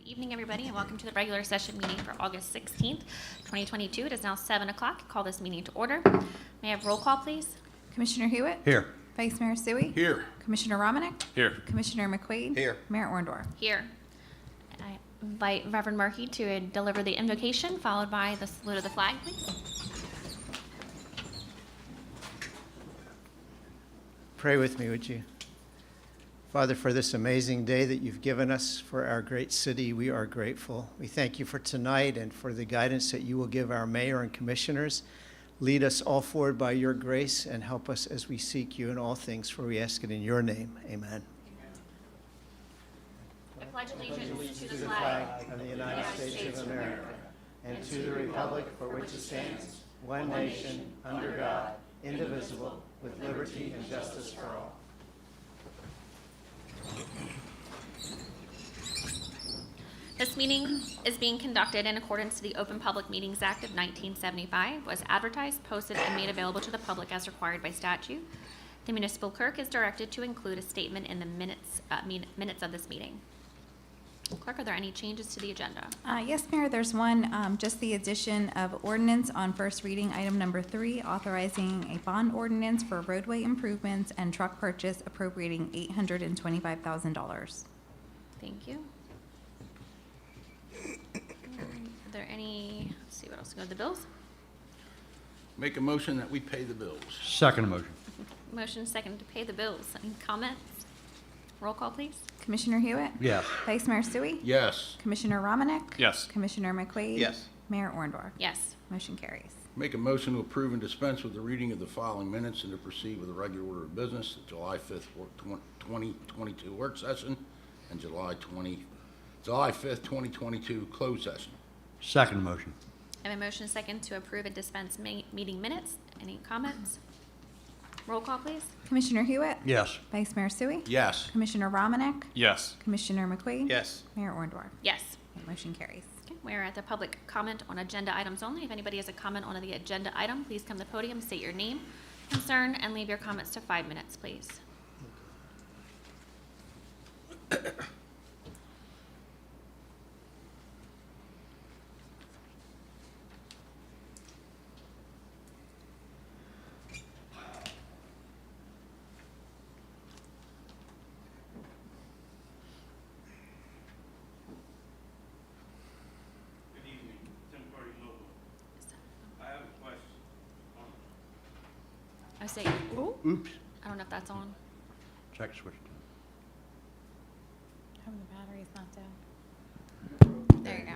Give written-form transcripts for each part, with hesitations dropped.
Evening, everybody, and welcome to the regular session meeting for August 16th, 2022. It is now 7 o'clock. Call this meeting to order. May I have roll call, please? Commissioner Hewitt? Here. Vice Mayor Suey? Here. Commissioner Romanek? Here. Commissioner McQuaid? Here. Mayor Orndorff? Here. I invite Reverend Murphy to deliver the invocation, followed by the salute of the flag, please. Pray with me, would you? Father, for this amazing day that you've given us for our great city, we are grateful. We thank you for tonight and for the guidance that you will give our mayor and commissioners. Lead us all forward by your grace and help us as we seek you in all things, for we ask it in your name. Amen. I pledge allegiance to the flag of the United States of America and to the republic for which it stands, one nation, under God, indivisible, with liberty and justice for all. This meeting is being conducted in accordance to the Open Public Meetings Act of 1975, was advertised, posted, and made available to the public as required by statute. The municipal clerk is directed to include a statement in the minutes of this meeting. Clerk, are there any changes to the agenda? Yes, Mayor, there's one, just the addition of ordinance on first reading, item number 3, authorizing a bond ordinance for roadway improvements and truck purchase appropriating $825,000. Thank you. Are there any, let's see what else, go to the bills? Make a motion that we pay the bills. Second motion. Motion second to pay the bills. Any comments? Roll call, please. Commissioner Hewitt? Yes. Vice Mayor Suey? Yes. Commissioner Romanek? Yes. Commissioner McQuaid? Yes. Mayor Orndorff? Yes. Motion carries. Make a motion to approve and dispense with the reading of the following minutes and to proceed with the regular order of business, the July 5th, 2022 work session and July 5th, 2022 closed session. Second motion. I have a motion second to approve and dispense meeting minutes. Any comments? Roll call, please. Commissioner Hewitt? Yes. Vice Mayor Suey? Yes. Commissioner Romanek? Yes. Commissioner McQuaid? Yes. Mayor Orndorff? Yes. Motion carries. Okay, we're at the public comment on agenda items only. If anybody has a comment on the agenda item, please come to the podium, state your name, concern, and leave your comments to 5 minutes, please. Good evening, Tim Carty, Millville. I have a question. I say, Oops. I don't know if that's on. Check switch. Oh, the battery's not down. There you go.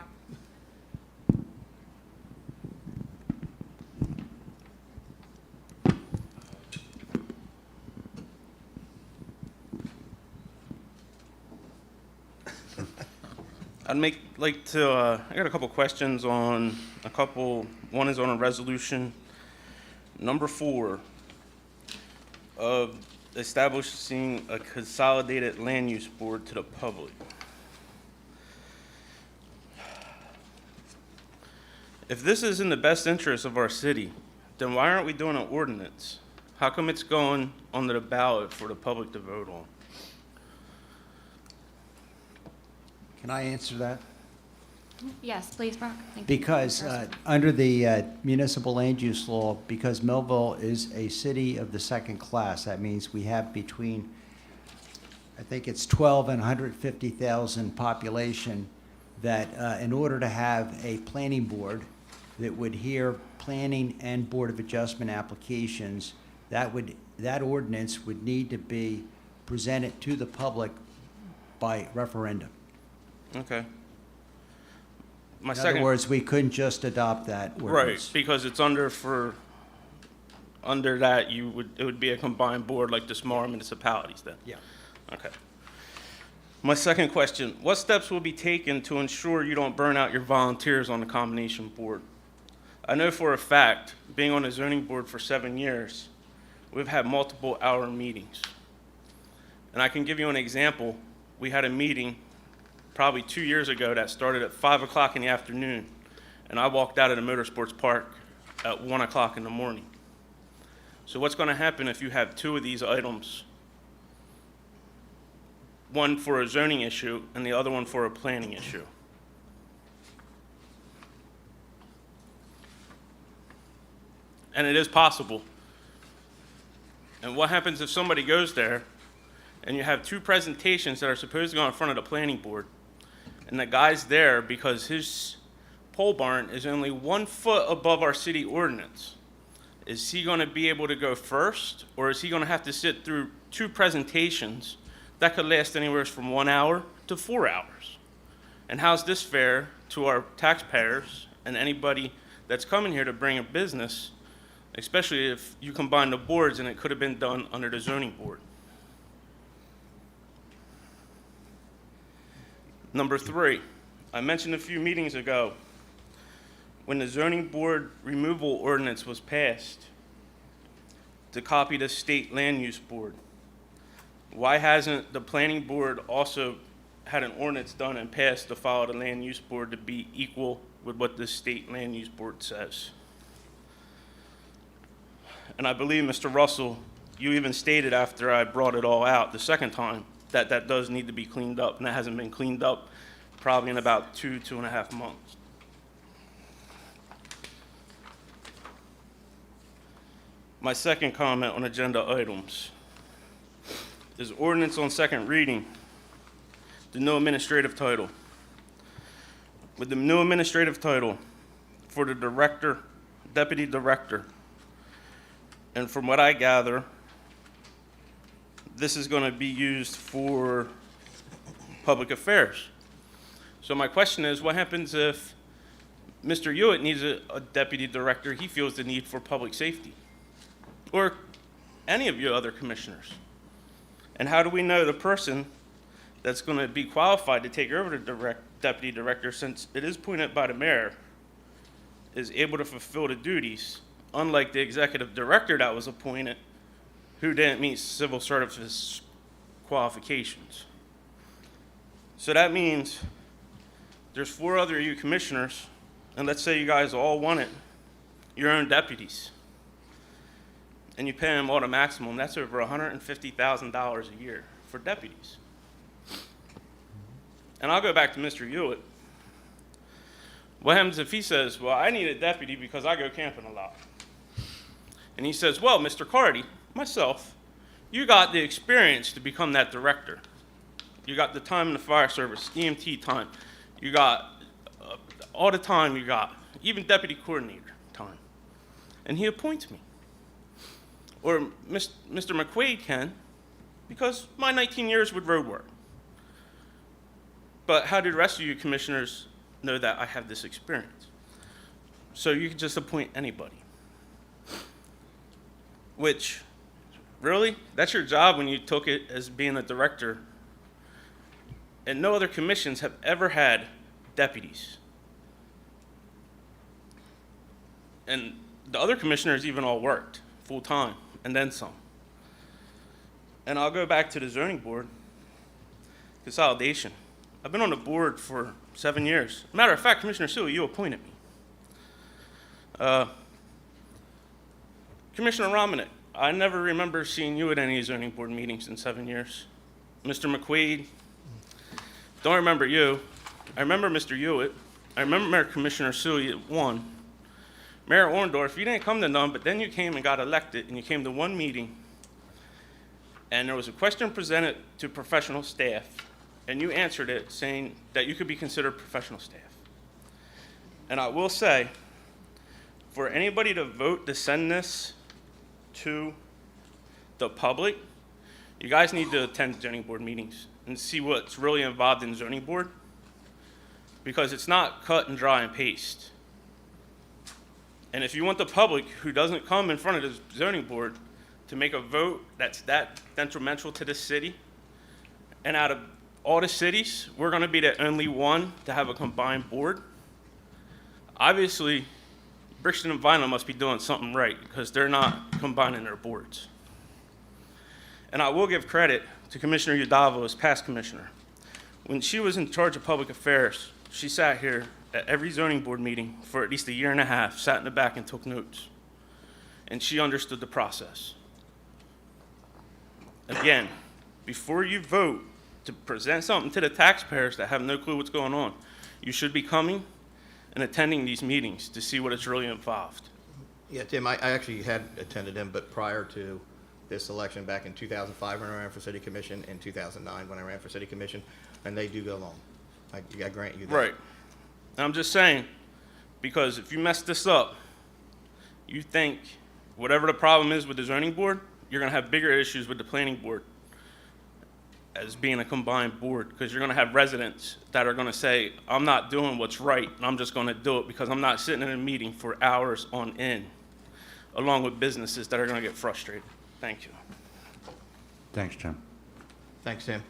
I got a couple questions on one is on a resolution number 4 of establishing a consolidated land use board to the public. If this is in the best interest of our city, then why aren't we doing an ordinance? How come it's going onto the ballot for the public to vote on? Can I answer that? Yes, please, Brock. Thank you. Because under the municipal land use law, because Millville is a city of the second class, that means we have between, I think it's 12 and 150,000 population, that in order to have a planning board that would hear planning and Board of Adjustment applications, that ordinance would need to be presented to the public by referendum. Okay. In other words, we couldn't just adopt that ordinance. Right, because it's under that, it would be a combined board like the smaller municipalities then? Yeah. Okay. My second question, what steps will be taken to ensure you don't burn out your volunteers on the combination board? I know for a fact, being on the zoning board for 7 years, we've had multiple hour meetings. And I can give you an example. We had a meeting probably 2 years ago that started at 5 o'clock in the afternoon, and I walked out of the motorsports park at 1 o'clock in the morning. So what's going to happen if you have 2 of these items, one for a zoning issue and the other one for a planning issue? and it is possible. And what happens if somebody goes there and you have two presentations that are supposed to go in front of the planning board, and the guy's there because his pole barn is only 1 foot above our city ordinance? Is he going to be able to go first, or is he going to have to sit through two presentations that could last anywhere from 1 hour to 4 hours? And how's this fair to our taxpayers and anybody that's coming here to bring a business, especially if you combine the boards and it could have been done under the zoning board? Number 3, I mentioned a few meetings ago when the zoning board removal ordinance was passed to copy the state land use board. Why hasn't the planning board also had an ordinance done and passed to follow the land use board to be equal with what the state land use board says? And I believe, Mr. Russell, you even stated after I brought it all out the second time that that does need to be cleaned up, and that hasn't been cleaned up probably in about 2.5 months. My second comment on agenda items is ordinance on second reading, the new administrative title. With the new administrative title for the director, deputy director, and from what I gather, this is going to be used for public affairs. So my question is, what happens if Mr. Hewitt needs a deputy director he feels the need for public safety? Or any of you other commissioners? And how do we know the person that's going to be qualified to take over the deputy director, since it is appointed by the mayor, is able to fulfill the duties, unlike the executive director that was appointed, who didn't meet civil service qualifications? So that means there's 4 other of you commissioners, and let's say you guys all wanted your own deputies, and you pay them all the maximum. That's over $150,000 a year for deputies. And I'll go back to Mr. Hewitt. What happens if he says, well, I need a deputy because I go camping a lot? And he says, well, Mr. Cardy, myself, you got the experience to become that director. You got the time in the fire service, EMT time. You got all the time you got, even deputy coordinator time. And he appoints me. Or Mr. McQuaid can, because my 19 years with road work. But how do the rest of you commissioners know that I have this experience? So you can just appoint anybody. Which, really, that's your job when you took it as being a director. And no other commissions have ever had deputies. And the other commissioners even all worked full-time, and then some. And I'll go back to the zoning board, consolidation. I've been on the board for 7 years. Matter of fact, Commissioner Sewell, you appointed me. Commissioner Romanek, I never remember seeing you at any zoning board meetings in 7 years. Mr. McQuaid, don't remember you. I remember Mr. Hewitt. I remember Commissioner Sewell at 1. Mayor Orndorff, you didn't come to none, but then you came and got elected, and you came to one meeting, and there was a question presented to professional staff, and you answered it saying that you could be considered professional staff. And I will say, for anybody to vote to send this to the public, you guys need to attend zoning board meetings and see what's really involved in zoning board, because it's not cut and dry and paste. And if you want the public who doesn't come in front of the zoning board to make a vote that's that detrimental to the city, and out of all the cities, we're going to be the only one to have a combined board, obviously, Brixton and Vinyl must be doing something right, because they're not combining their boards. And I will give credit to Commissioner Udavo as past commissioner. When she was in charge of public affairs, she sat here at every zoning board meeting for at least 1.5 years, sat in the back and took notes. And she understood the process. Again, before you vote to present something to the taxpayers that have no clue what's going on, you should be coming and attending these meetings to see what is really involved. Yeah, Tim, I actually had attended them, but prior to this election, back in 2005 when I ran for city commission, and 2009 when I ran for city commission, and they do go long. I grant you that. Right. And I'm just saying, because if you mess this up, you think whatever the problem is with the zoning board, you're gonna have bigger issues with the planning board as being a combined board, because you're gonna have residents that are gonna say, I'm not doing what's right, and I'm just gonna do it because I'm not sitting in a meeting for hours on end, along with businesses that are gonna get frustrated. Thank you. Thanks, Tim. Thanks, Tim.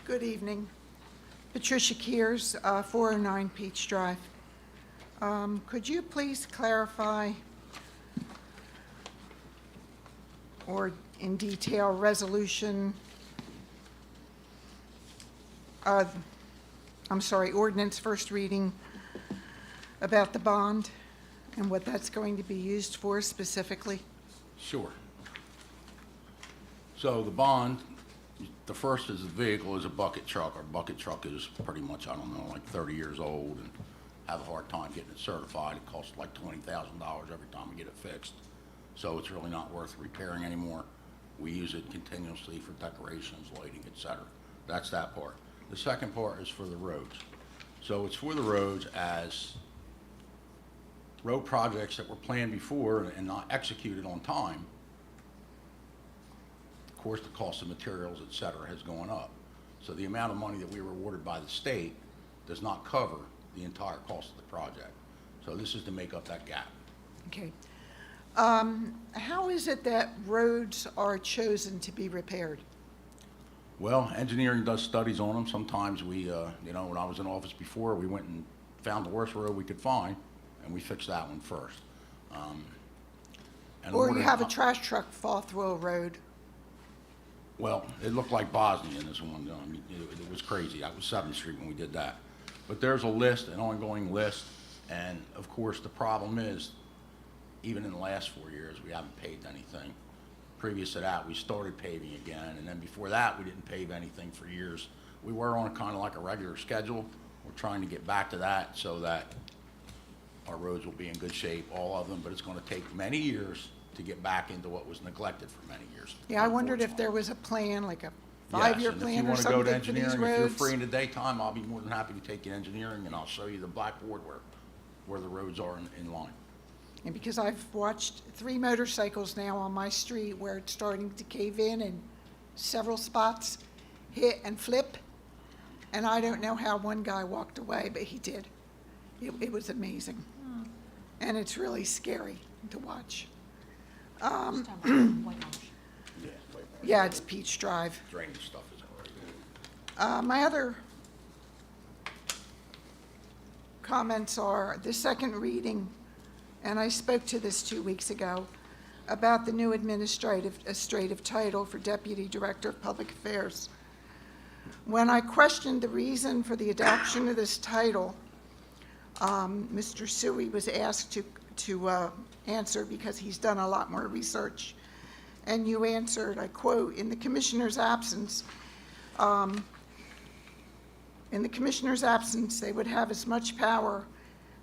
Good evening. Patricia Kears, 409 Peach Drive. Could you please clarify or in detail resolution, ordinance first reading about the bond and what that's going to be used for specifically? Sure. So the bond, the first is the vehicle is a bucket truck. Our bucket truck is pretty much, I don't know, like 30 years old and have a hard time getting it certified. It costs like $20,000 every time we get it fixed. So it's really not worth repairing anymore. We use it continuously for decorations, lighting, et cetera. That's that part. The second part is for the roads. So it's for the roads as road projects that were planned before and not executed on time. Of course, the cost of materials, et cetera, has gone up. So the amount of money that we were awarded by the state does not cover the entire cost of the project. So this is to make up that gap. Okay. How is it that roads are chosen to be repaired? Well, engineering does studies on them. Sometimes we, when I was in office before, we went and found the worst road we could find, and we fixed that one first. And Or you ordered- have a trash truck fall through a road? Well, it looked like Bosnia in this one. I mean, it was crazy. That was 7th Street when we did that. But there's a list, an ongoing list, and of course, the problem is, even in the last 4 years, we haven't paved anything. Previous to that, we started paving again, and then before that, we didn't pave anything for years. We were on kind of like a regular schedule. We're trying to get back to that so that our roads will be in good shape, all of them, but it's going to take many years to get back into what was neglected for many years. Yeah, I wondered if there was a plan, like a Yes, five-year and plan or if you want to go to something for these engineering, if you're roads? free in the daytime, I'll be more than happy to take you to engineering, and I'll show you the blackboard where the roads are in line. And because I've watched 3 motorcycles now on my street where it's starting to cave in and several spots hit and flip, and I don't know how one guy walked away, but he did. It was amazing. And it's really scary to watch. Yeah, Yeah, it's Peach Drive. drainage stuff is all right. My other comments are the second reading, and I spoke to this 2 weeks ago, about the new administrative title for Deputy Director of Public Affairs. When I questioned the reason for the adoption of this title, Mr. Suey was asked to answer because he's done a lot more research. And you answered, I quote, in the commissioner's absence, they would have as much power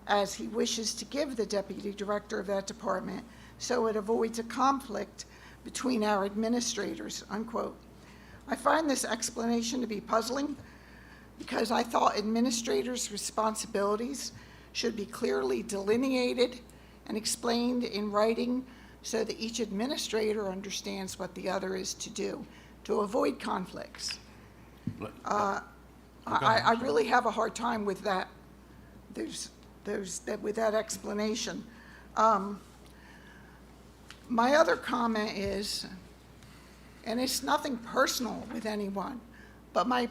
as he wishes to give the deputy director of that department, so it avoids a conflict between our administrators, unquote. I find this explanation to be puzzling because I thought administrators' responsibilities should be clearly delineated and explained in writing so that each administrator understands what the other is to do, to avoid conflicts. I really have a hard time with that. With that explanation. My other comment is, and it's nothing personal with anyone, but my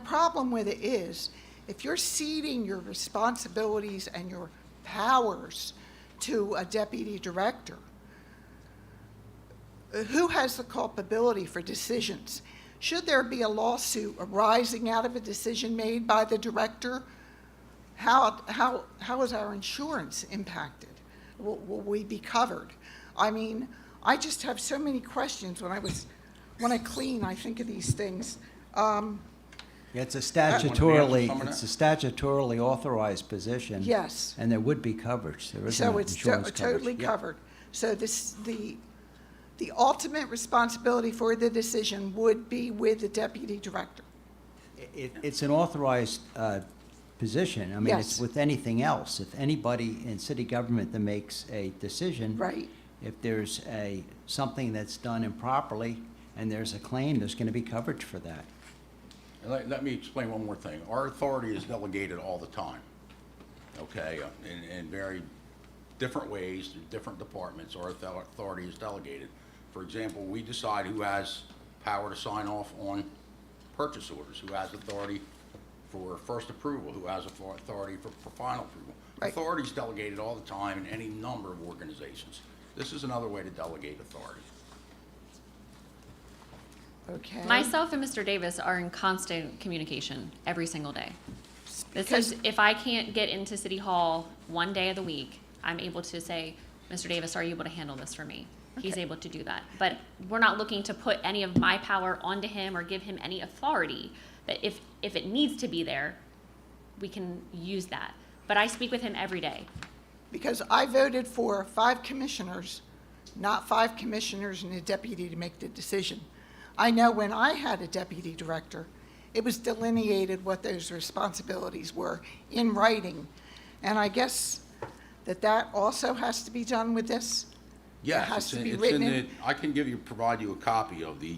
problem with it is, if you're ceding your responsibilities and your powers to a deputy director, who has the culpability for decisions? Should there be a lawsuit arising out of a decision made by the director? How is our insurance impacted? Will we be covered? I mean, I just have so many questions. When I was when I clean, I think of these things. Yeah, it's a some of statutorily authorized position. Yes. And there would be coverage. There is So no it's insurance coverage. totally Yeah. covered. So the ultimate responsibility for the decision would be with the deputy director. It's an authorized position. I mean, it's Yes. with anything else. If anybody in city government that makes a decision. Right. If there's something that's done improperly and there's a claim, there's going to be coverage for that. And let me explain one more thing. Our authority is delegated all the time, okay, in very different ways, through different departments. Our authority is delegated. For example, we decide who has power to sign off on purchase orders, who has authority for first approval, who has authority for final approval. Right. Authority is delegated all the time in any number of organizations. This is another way to delegate authority. Okay. Myself and Mr. Davis are in constant communication every single day. This Because- is, if I can't get into City Hall one day of the week, I'm able to say, Mr. Davis, are you able to handle this for me? He's Okay. able to do that. But we're not looking to put any of my power onto him or give him any authority. That if it needs to be there, we can use that. But I speak with him every day. Because I voted for 5 commissioners, not 5 commissioners and a deputy to make the decision. I know when I had a deputy director, it was delineated what those responsibilities were in writing. And I guess that also has to be done with this? Yes, It has it's to in, be it's written in in? the, I can provide you a copy of the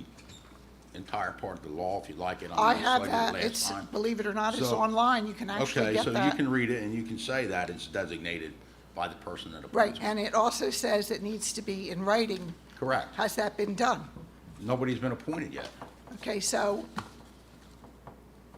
entire part of the law if you'd like it. I know have it's like that. last It's, time. believe it or not, it's So- online. You can actually Okay, get so you that. can read it and you can say that it's designated by the person that appoints. Right, it. and it also says it needs to be in writing. Correct. Has that been done? Nobody's been appointed yet. Okay, so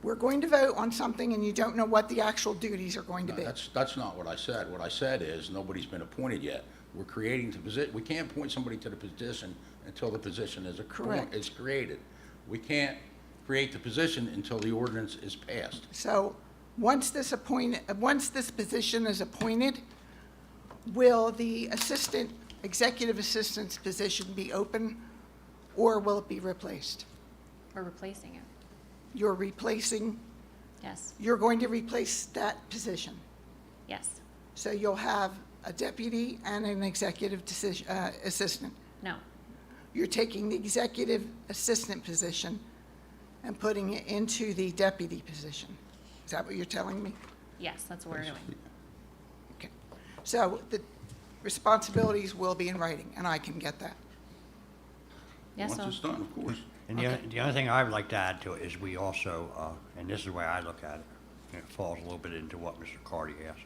we're going to vote on something and you don't know what the actual duties are going to No, be. that's not what I said. What I said is, nobody's been appointed yet. We're creating the position, we can't appoint somebody to the position until the position is Correct. is created. We can't create the position until the ordinance is passed. So once this position is appointed, will the executive assistant's position be open or will it be replaced? We're replacing it. You're Yes, going to replace that position. yes, So you'll have a deputy and an executive assistant. no, You're taking the executive assistant position and putting it into the deputy position. Is that what you're telling me? yes, that's what we're doing. Okay. So the responsibilities will be in writing, and I can get that. Yes, Once so, it's done, of course. And the only thing I would like to add to it is we also, and this is the way I look at it, and it falls a little bit into what Mr. Carty asked.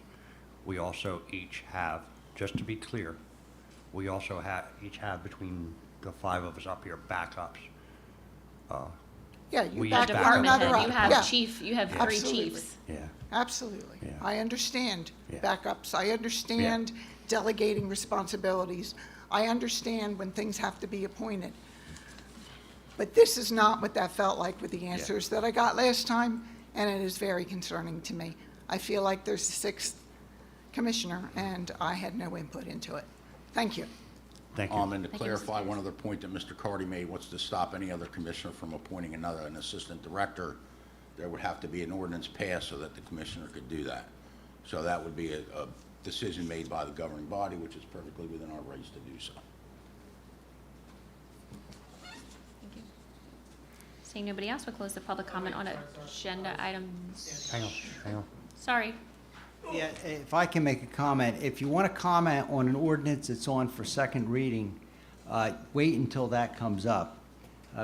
We also each have, just to be clear, we also each have between the 5 of us up here backups. Yeah, you We back use one backup. another department up. head, you have Yeah, chief, you have 3 Absolutely. chiefs. Yeah. absolutely. Yeah. I understand Yeah. backups. I understand delegating responsibilities. I understand when things have to be appointed. But this is not what that felt like with the answers that I got last time, and it is very concerning to me. I feel like there's a 6th commissioner, and I had no input into it. Thank you. Thank you. And to Thank you, Mr. clarify one other point that Mr. Carty made, what's to stop any other commissioner from appointing an assistant director, there would have to be an ordinance passed so that the commissioner could do that. So that would be a decision made by the governing body, which is perfectly within our rights to do so. Thank you. Seeing nobody else, we'll close the public comment on agenda items. Hang on. Sorry, Yeah, if I can make a comment, if you want to comment on an ordinance that's on for second reading, wait until that comes up,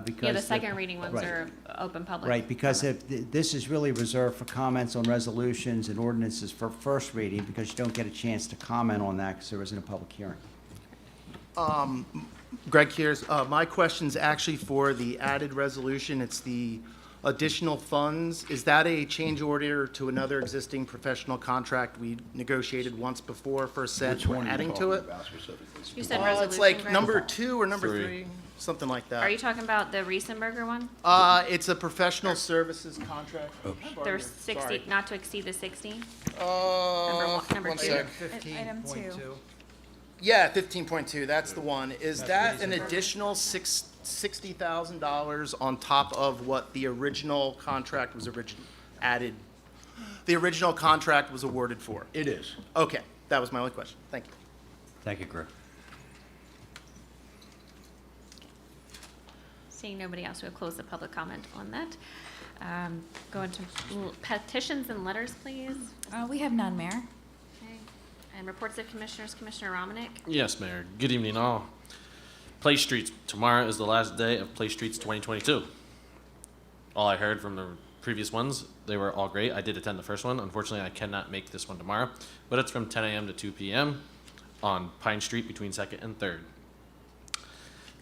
because. yeah, the second reading ones right. are open public. Right, because comment. this is really reserved for comments on resolutions and ordinances for first reading, because you don't get a chance to comment on that because there isn't a public hearing. Greg here's, my question's actually for the added resolution. It's the additional funds. Is that a change order to another existing professional contract we negotiated once before for a set? Which We're one are you adding to talking it? about specifically? You said resolution, It's like Greg? number 2 or number 3, something like that. Are you talking about the Riesenberger one? It's a professional services contract. There's 60, Sorry. not to exceed the 60? Uh, Number 2? Item 2. Yeah, 15.2, that's the one. Is that an additional $60,000 on top of what the original contract was added? The original contract was awarded for? It is. Okay, that was my only question. Thank you. Thank you, Griff. Seeing nobody else, we'll close the public comment on that. Go into petitions and letters, please. We have none, Mayor. Okay. And reports of commissioners, Commissioner Romanek. Yes, Mayor. Good evening, all. Play Streets. Tomorrow is the last day of Play Streets 2022. All I heard from the previous ones, they were all great. I did attend the first one. Unfortunately, I cannot make this one tomorrow, but it's from 10 a.m. to 2 p.m. on Pine Street between 2nd and 3rd.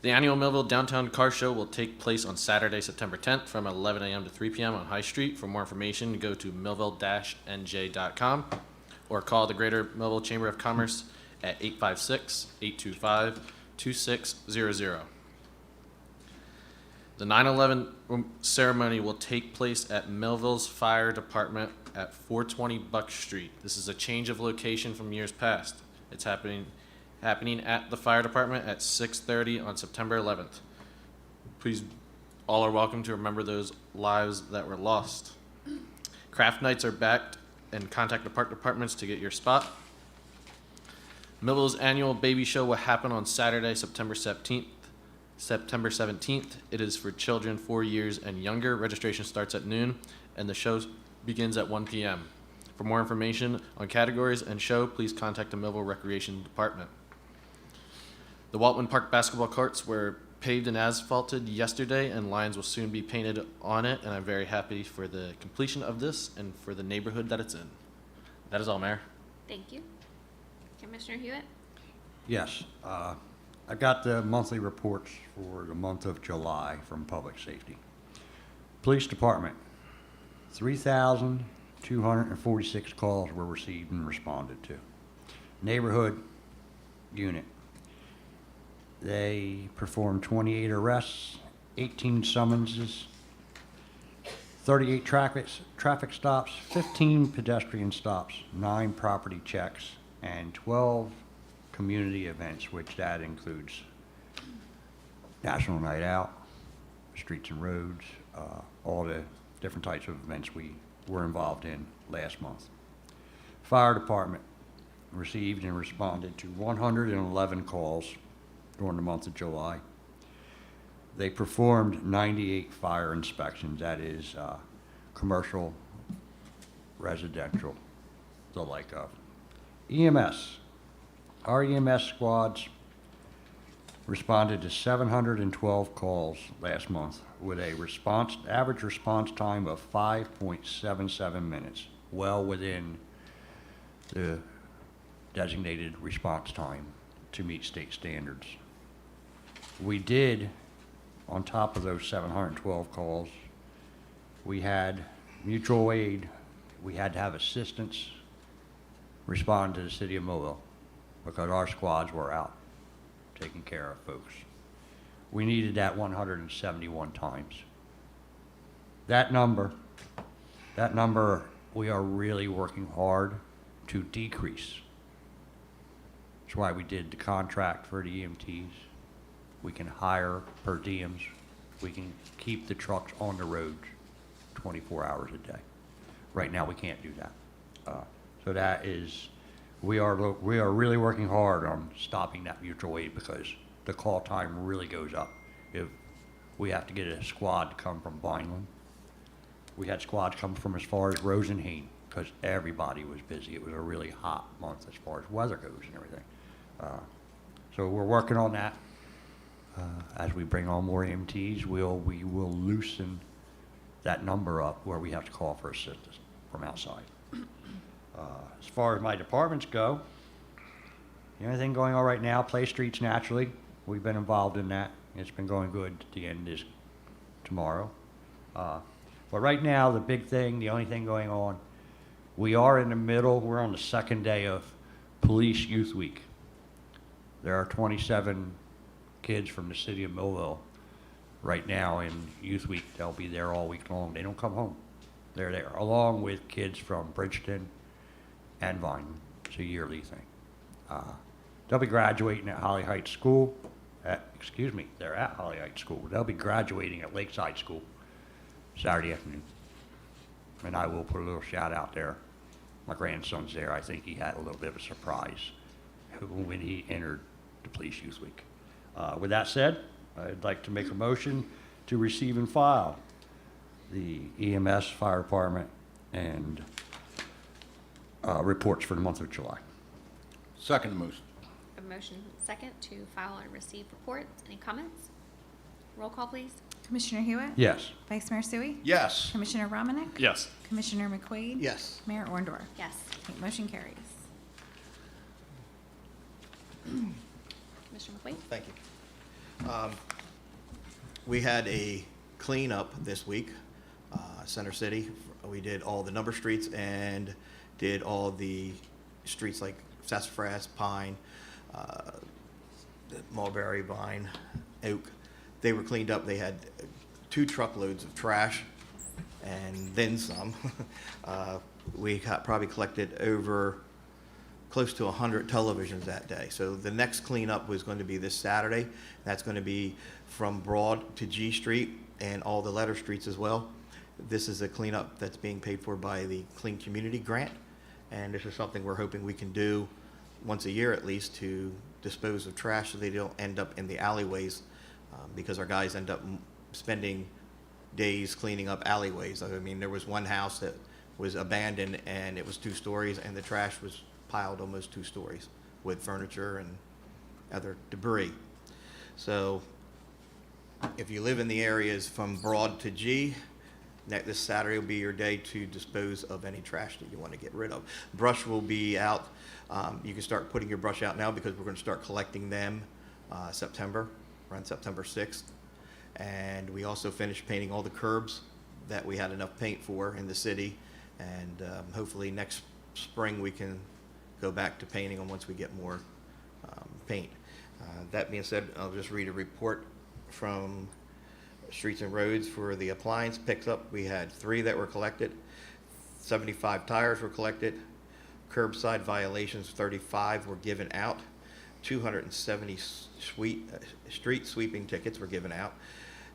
The annual Millville Downtown Car Show will take place on Saturday, September 10th from 11 a.m. to 3 p.m. on High Street. For more information, go to millville-nj.com or call the Greater Millville Chamber of Commerce at 856-825-2600. The 9/11 ceremony will take place at Millville's Fire Department at 420 Buck Street. This is a change of location from years past. It's happening at the fire department at 6:30 on September 11th. Please, all are welcome to remember those lives that were lost. Craft nights are back, and contact the park departments to get your spot. Millville's annual baby show will happen on Saturday, September 17th. It is for children 4 years and younger. Registration starts at noon, and the show begins at 1 p.m. For more information on categories and show, please contact the Millville Recreation Department. The Waltman Park basketball courts were paved and asphalted yesterday, and lines will soon be painted on it, and I'm very happy for the completion of this and for the neighborhood that it's in. That is all, Mayor. Thank you. Commissioner Hewitt? Yes, I got the monthly reports for the month of July from Public Safety. Police Department, 3,246 calls were received and responded to. Neighborhood Unit, they performed 28 arrests, 18 summonses, 38 traffic stops, 15 pedestrian stops, 9 property checks, and 12 community events, which that includes National Night Out, Streets and Roads, all the different types of events we were involved in last month. Fire Department received and responded to 111 calls during the month of July. They performed 98 fire inspections, that is commercial, residential, the like of. EMS, our EMS squads responded to 712 calls last month with a average response time of 5.77 minutes, well within the designated response time to meet state standards. We did, on top of those 712 calls, we had mutual aid, we had to have assistance respond to the city of Millville because our squads were out taking care of folks. We needed that 171 times. That number, we are really working hard to decrease. That's why we did the contract for the EMTs. We can hire per diems. We can keep the trucks on the roads 24 hours a day. Right now, we can't do that. So that is, we are really working hard on stopping that mutual aid because the call time really goes up. If we have to get a squad to come from Vineland, we had squads come from as far as Rosenhain because everybody was busy. It was a really hot month as far as weather goes and everything. So we're working on that. As we bring on more EMTs, we will loosen that number up where we have to call for assistance from outside. As far as my departments go, the only thing going on right now, Play Streets naturally. We've been involved in that. It's been going good. The end is tomorrow. But right now, the big thing, the only thing going on, we are in the middle, we're on the second day of Police Youth Week. There are 27 kids from the city of Millville right now in Youth Week. They'll be there all week long. They don't come home. They're there, along with kids from Bridgeton and Vineland. It's a yearly thing. They'll be graduating at Holly Heights School, they're at Holly Heights School. They'll be graduating at Lakeside School Saturday afternoon. And I will put a little shout out there. My grandson's there. I think he had a little bit of a surprise when he entered the Police Youth Week. With that said, I'd like to make a motion to receive and file the EMS, Fire Department, and reports for the month of July. Second motion. A motion second to file and receive reports. Any comments? Roll call, please. Commissioner Hewitt? Yes. Vice Mayor Sui? Yes. Commissioner Romanek? Yes. Commissioner McQuaid? Yes. Mayor Orndorff? Yes. Okay, motion carries. Commissioner McQuaid? Thank you. We had a cleanup this week, Center City. We did all the number streets and did all the streets like Sassafras, Pine, Mulberry, Vine, Oak. They were cleaned up. They had 2 truckloads of trash and then some. We probably collected over close to 100 televisions that day. So the next cleanup was going to be this Saturday. That's going to be from Broad to G Street and all the letter streets as well. This is a cleanup that's being paid for by the Clean Community Grant. And this is something we're hoping we can do once a year at least to dispose of trash so they don't end up in the alleyways, because our guys end up spending days cleaning up alleyways. I mean, there was one house that was abandoned and it was 2 stories and the trash was piled almost 2 stories with furniture and other debris. So if you live in the areas from Broad to G, this Saturday will be your day to dispose of any trash that you want to get rid of. Brush will be out. You can start putting your brush out now because we're going to start collecting them around September 6th. And we also finished painting all the curbs that we had enough paint for in the city. And hopefully next spring we can go back to painting them once we get more paint. That being said, I'll just read a report from Streets and Roads for the appliance picks up. We had 3 that were collected, 75 tires were collected, curbside violations 35 were given out, 270 street sweeping tickets were given out,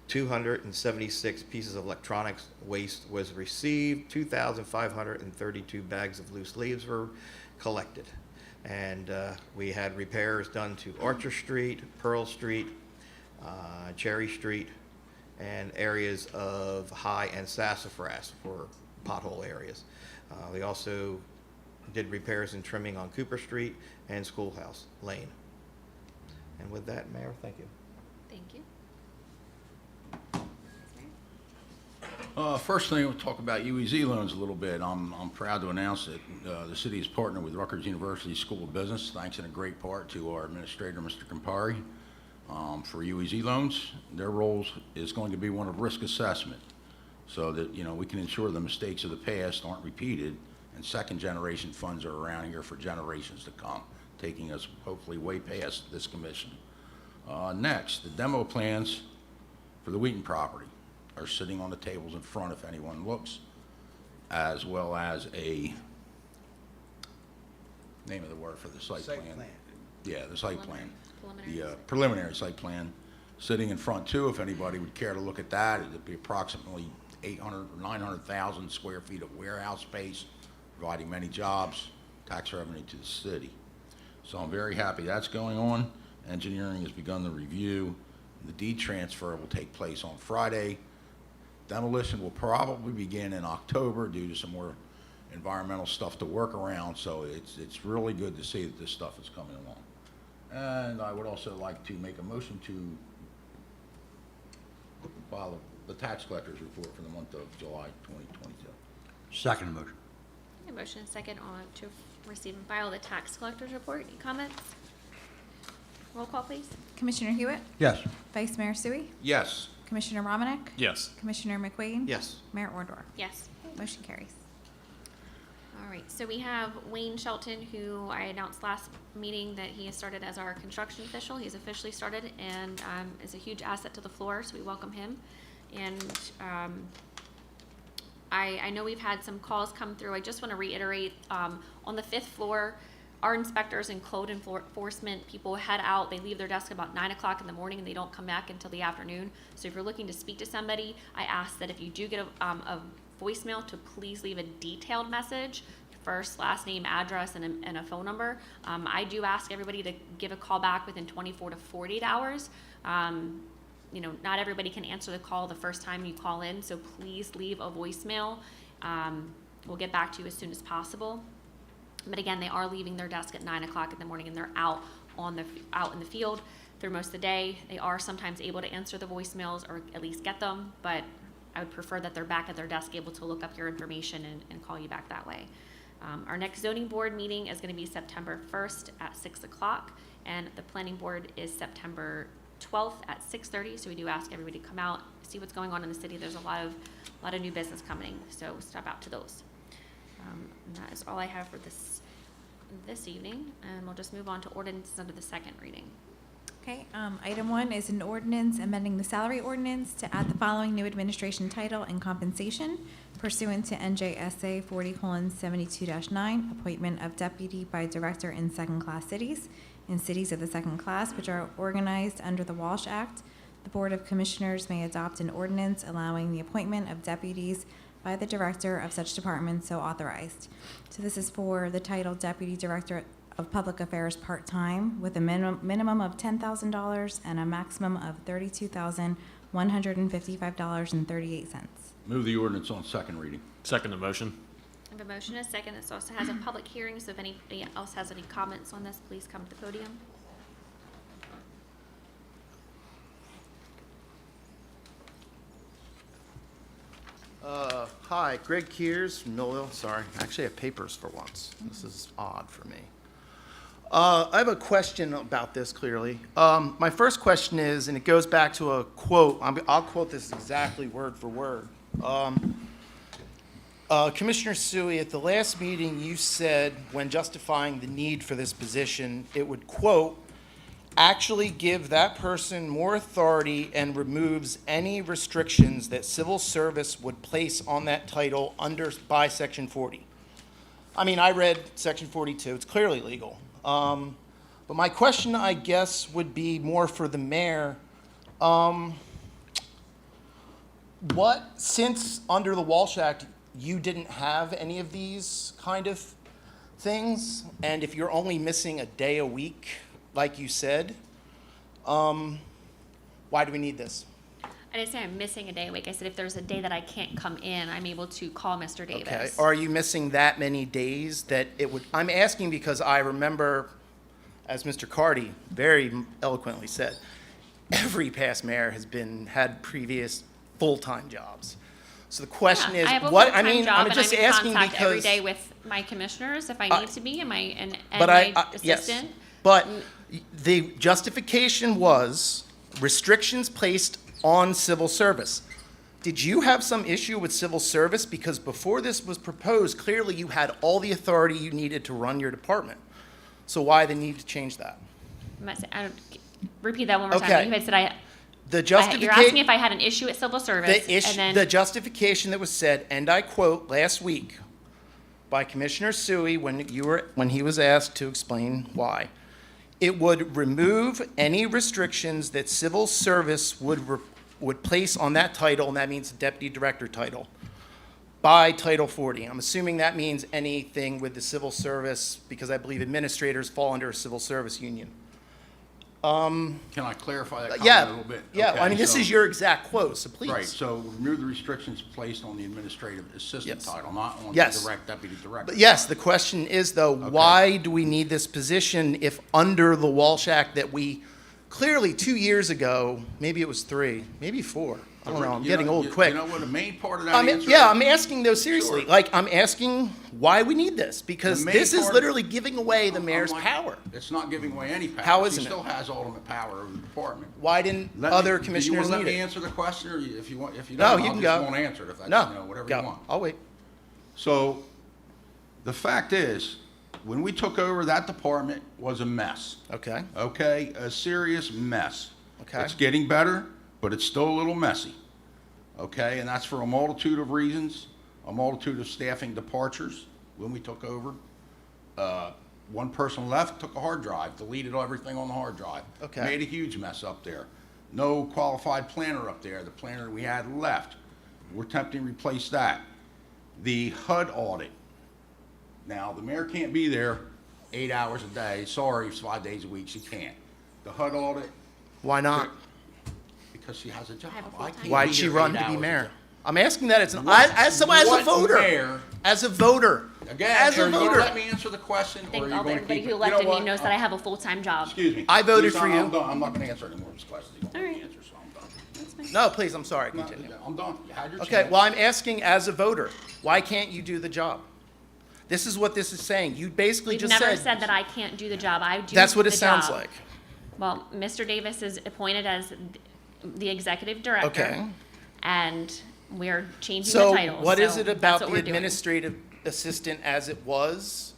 276 pieces of electronics waste was received, 2,532 bags of loose leaves were collected. And we had repairs done to Archer Street, Pearl Street, Cherry Street, and areas of High and Sassafras for pothole areas. We also did repairs and trimming on Cooper Street and Schoolhouse Lane. And with that, Mayor, thank you. Thank you. First thing, we'll talk about UEZ loans a little bit. I'm proud to announce that the city is partnered with Rutgers University School of Business, thanks in a great part to our administrator, Mr. Campari, for UEZ loans. Their role is going to be one of risk assessment, so that we can ensure the mistakes of the past aren't repeated, and second-generation funds are around here for generations to come, taking us hopefully way past this commission. Next, the demo plans for the Wheaton property are sitting on the tables in front if anyone looks, as well as a name of the word for the site plan. Yeah, the site plan. The preliminary site plan sitting in front too, if anybody would care to look at that. It'd be approximately 800 or 900,000 square feet of warehouse space, providing many jobs, tax revenue to the city. So I'm very happy that's going on. Engineering has begun the review. The deed transfer will take place on Friday. Demolition will probably begin in October due to some more environmental stuff to work around, so it's really good to see that this stuff is coming along. And I would also like to make a motion to file the tax collector's report for the month of July 2022. Second motion. A motion and second on to receive and file the tax collector's report. Any comments? Roll call, please. Commissioner Hewitt? Yes. Vice Mayor Sui? Yes. Commissioner Romanek? Yes. Commissioner McQuaid? Yes. Mayor Orndorff? Yes. Motion carries. All right, so we have Wayne Shelton, who I announced last meeting that he has started as our construction official. He's officially started and is a huge asset to the floor, so we welcome him. And I know we've had some calls come through. I just want to reiterate, on the 5th floor, our inspectors and code enforcement people head out, they leave their desk about 9 o'clock in the morning and they don't come back until the afternoon. So if you're looking to speak to somebody, I ask that if you do get a voicemail, to please leave a detailed message, first, last name, address, and a phone number. I do ask everybody to give a call back within 24 to 48 hours. Not everybody can answer the call the first time you call in, so please leave a voicemail. We'll get back to you as soon as possible. But again, they are leaving their desk at 9 o'clock in the morning, and they're out in the field through most of the day. They are sometimes able to answer the voicemails or at least get them, but I would prefer that they're back at their desk able to look up your information and call you back that way. Our next zoning board meeting is going to be September 1st at 6 o'clock, and the planning board is September 12th at 6:30. So we do ask everybody to come out, see what's going on in the city. There's a lot of new business coming, so stop out to those. And that is all I have for this evening, and we'll just move on to ordinances under the second reading. Okay, item 1 is an ordinance amending the salary ordinance to add the following new administration title and compensation pursuant to NJSA 40:72-9, appointment of deputy by director in second-class cities. In cities of the second class, which are organized under the Walsh Act, the Board of Commissioners may adopt an ordinance allowing the appointment of deputies by the director of such department so authorized. So this is for the title Deputy Director of Public Affairs part-time with a minimum of $10,000 and a maximum of $32,155.38. Move the ordinance on second reading. Second the motion. I have a motion and a second. This also has a public hearing, so if anybody else has any comments on this, please come to the podium. Hi, Greg Kears from Millville. Sorry, I actually have papers for once. This is odd for me. I have a question about this clearly. My first question is, and it goes back to a quote. I'll quote this exactly word for word. Commissioner Suey, at the last meeting, you said when justifying the need for this position, it would, quote, actually give that person more authority and removes any restrictions that civil service would place on that title by Section 40. I mean, I read Section 42. It's clearly legal. But my question, I guess, would be more for the mayor. Since under the Walsh Act, you didn't have any of these kind of things, and if you're only missing a day a week, like you said, why do we need this? I didn't say I'm missing a day a week. I said if there's a day that I can't come in, I'm able to call Mr. Davis. Okay. Are you missing that many days that it would? I'm asking because I remember, as Mr. Carty very eloquently said, every past mayor has had previous full-time jobs. So the question is, I have a what? full-time I mean, job, I'm just and I'm in asking contact because every day with my commissioners if I need to be, and my yes, assistant. but the justification was restrictions placed on civil service. Did you have some issue with civil service? Because before this was proposed, clearly you had all the authority you needed to run your department. So why the need to change that? Repeat that one more Okay. time. You had said The you're asking me justification, if I had an issue at civil service, and then the justification that was said, and I quote, last week by Commissioner Suey when he was asked to explain why, it would remove any restrictions that civil service would place on that title, and that means the deputy director title, by Title 40. I'm assuming that means anything with the civil service, because I believe administrators fall under a civil service union. Can I clarify that comment Yeah, a little bit? yeah. Okay, I mean, this so- is your exact quote, so please. Right, so remove the restrictions placed on the administrative assistant Yes. title, not on the Yes. direct deputy director. But yes, the question is though, why do we need this position if under the Walsh Act that we clearly 2 years ago, maybe it was 3, maybe 4. I don't know, I'm getting old quick. You know what, the main part of that answer? I'm asking though seriously, Sure. like I'm asking why we need this, because The main this is part- literally giving away the mayor's Unlike- power. It's not giving away any power. How isn't He it? still has ultimate power over the department. Why didn't Let me- other commissioners Do you need want to let me it? answer the question, or if you want, if you No, don't, you I'll can just go. won't answer it if that's, No, you know, whatever go. you want. I'll wait. So, the fact is, when we took over, that department was a mess. Okay, Okay, a serious mess. Okay. It's getting better, but it's still a little messy. Okay, and that's for a multitude of reasons, a multitude of staffing departures when we took over. one person left, took a hard drive, deleted everything on the hard drive. Okay. Made a huge mess up there. No qualified planner up there. The planner we had left. We're attempting to replace that. The HUD audit. Now, the mayor can't be there 8 hours a day. Sorry, it's 5 days a week. She can't. The HUD audit, Why not? because she has a job. have a I full-time can't Why'd be she here run 8 to be hours a mayor? day. I'm asking that as a What voter. mayor- As a voter. Again, As are a you gonna voter. let me answer the question, or Thank are you all gonna everybody keep it? who You know elected me what? knows that I have a full-time job. Excuse me. I voted Lisa, for you. I'm done. I'm not gonna answer any more of these questions. You don't All want me right. to answer, so I'm done. That's fine. No, please, I'm sorry. No, Continue. I'm done. You had your Okay, chance. well, I'm asking as a voter, why can't you do the job? This is what this is saying. You basically We've just never said. said that I can't do the job. I do That's what it the sounds job. like. Well, Mr. Davis is appointed as the executive director. Okay. And we're changing So the title. what is so it that's about what the we're doing. administrative assistant as it was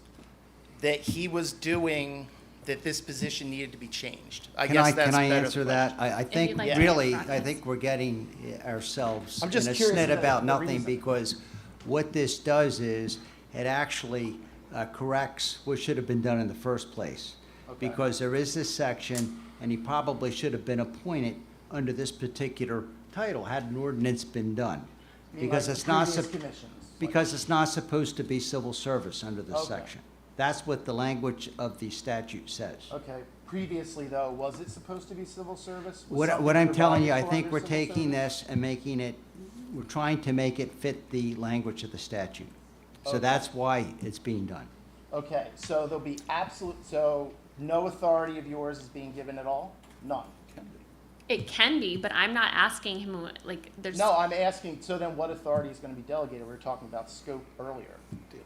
that he was doing that this position needed to be changed? I Can guess I, that's can I better answer question. that? I think you'd like to really, answer I that. think we're getting ourselves I'm in just a curious snit about about the nothing, reason. because what this does is, it actually corrects what should have been done in the first place. Okay. Because there is this section, and he probably should have been appointed under this particular title, had an ordinance been done. Because it's not, because it's not supposed to be civil service under this Okay. section. That's what the language of the statute says. Okay, previously though, was it supposed to be civil service? Was What something I'm telling you, I provided think for we're under civil taking service? this and making it, we're trying to make it fit the language of the statute. So Okay. that's why it's being done. Okay, so there'll be so no authority of yours is being given at all? None? It can be, but I'm not asking him, like, there's. No, I'm asking, so then what authority is gonna be delegated? We were talking about scope earlier.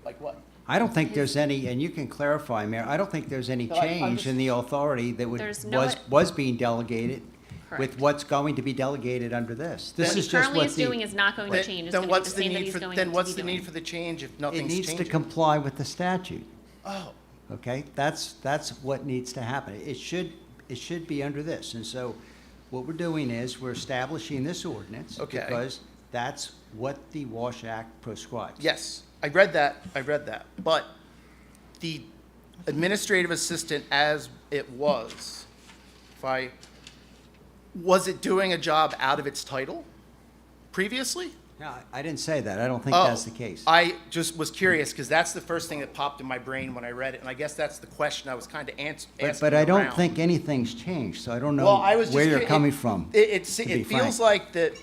Like what? I don't think there's any, and you can clarify, Mayor, I don't think there's any No, I'm change just- in the authority that There's no- was being delegated with Correct. what's going to be delegated under this. This What he is just currently what is doing the, is not going to Then- change. It's then going to be what's the the same that need he's for, going then to what's be the need doing. for the change if it nothing's needs changing? to comply with the statute, Oh, okay? That's what needs to happen. It should be under this. And so what we're doing is we're establishing this ordinance. Okay. Because that's what the Wash Act prescribes. yes, I read that, but the administrative assistant as it was, was it doing a job out of its title previously? No, I didn't say that. I don't think Oh, that's the case. I just was curious, because that's the first thing that popped in my brain when I read it, and I guess that's the question I was kind of asking But I don't around. think anything's changed, so I don't know Well, I was just where you're curi- coming it- from. It to be feels frank. like that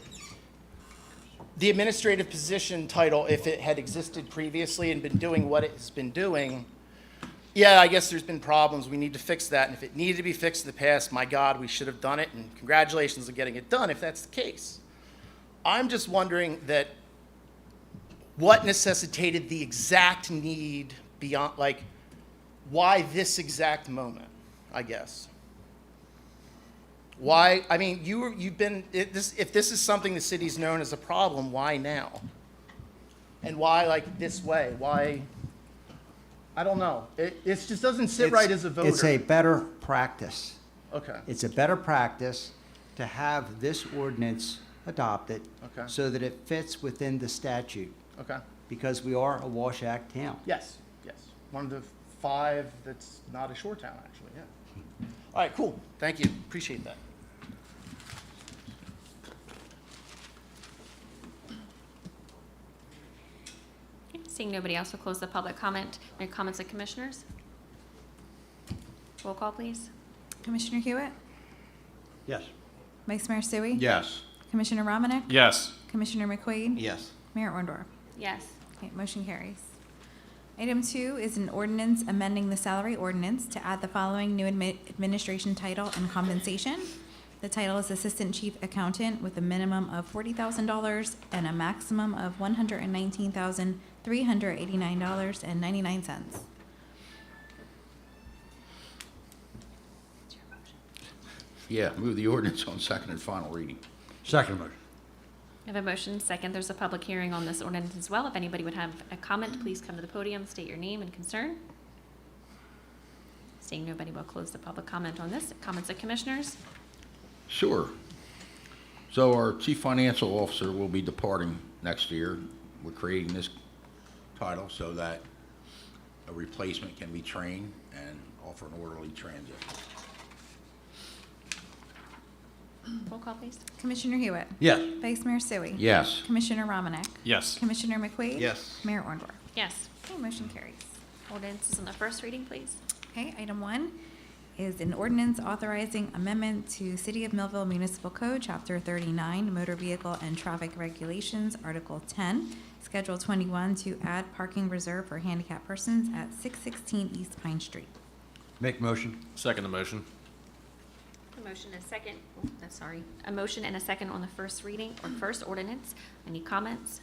the administrative position title, if it had existed previously and been doing what it has been doing, yeah, I guess there's been problems. We need to fix that. And if it needed to be fixed in the past, my God, we should have done it. And congratulations on getting it done if that's the case. I'm just wondering that what necessitated the exact need beyond, like, why this exact moment, I guess? Why, I mean, you've been, if this is something the city's known as a problem, why now? And why, like, this way? Why, I don't know. It just doesn't sit right as a voter. It's a better practice. Okay, It's a better practice to have this ordinance adopted Okay. so that it fits within the statute, okay. because we are a Wash Act town. Yes, yes. One of the 5 that's not a shore town, actually, yeah. All right, cool. Thank you. Appreciate that. Seeing nobody else, we'll close the public comment. Any comments of commissioners? Roll call, please. Commissioner Hewitt? Yes. Vice Mayor Sui? Yes. Commissioner Romanek? Yes. Commissioner McQuaid? Yes. Mayor Orndorff? Yes. Okay, motion carries. Item 2 is an ordinance amending the salary ordinance to add the following new administration title and compensation. The title is Assistant Chief Accountant with a minimum of $40,000 and a maximum of $119,389.99. Yeah, move the ordinance on second and final reading. Second motion. I have a motion, second. There's a public hearing on this ordinance as well. If anybody would have a comment, please come to the podium, state your name and concern. Seeing nobody, will close the public comment on this. Comments of commissioners? Sure. So our chief financial officer will be departing next year. We're creating this title so that a replacement can be trained and offer an orderly transit. Roll call, please. Commissioner Hewitt? Yes. Vice Mayor Sui? Yes. Commissioner Romanek? Yes. Commissioner McQuaid? Yes. Mayor Orndorff? Yes. Okay, motion carries. Ordinances on the first reading, please. Okay, item 1 is an ordinance authorizing amendment to City of Millville Municipal Code, Chapter 39, Motor Vehicle and Traffic Regulations, Article 10, Schedule 21, to add parking reserve for handicapped persons at 616 East Pine Street. Make motion. Second the motion. A motion and a second, a motion and a second on the first reading, or first ordinance. Any comments?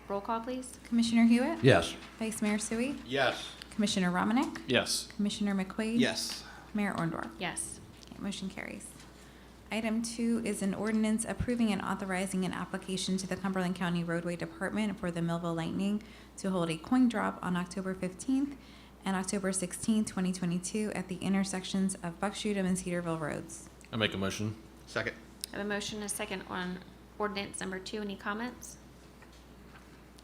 Roll call, please. Commissioner Hewitt? Yes. Vice Mayor Sui? Yes. Commissioner Romanek? Yes. Commissioner McQuaid? Yes. Mayor Orndorff? Yes. Okay, motion carries. Item 2 is an ordinance approving and authorizing an application to the Cumberland County Roadway Department for the Millville Lightning to hold a coin drop on October 15th and October 16th, 2022 at the intersections of Buckshootum and Cedarville Roads. I make a motion. Second. I have a motion and a second on ordinance number 2. Any comments?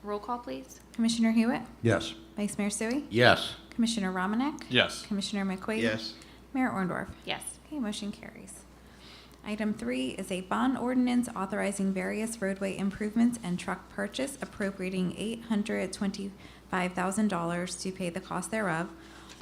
Roll call, please. Commissioner Hewitt? Yes. Vice Mayor Sui? Yes. Commissioner Romanek? Yes. Commissioner McQuaid? Yes. Mayor Orndorff? Yes. Okay, motion carries. Item 3 is a bond ordinance authorizing various roadway improvements and truck purchase appropriating $825,000 to pay the cost thereof,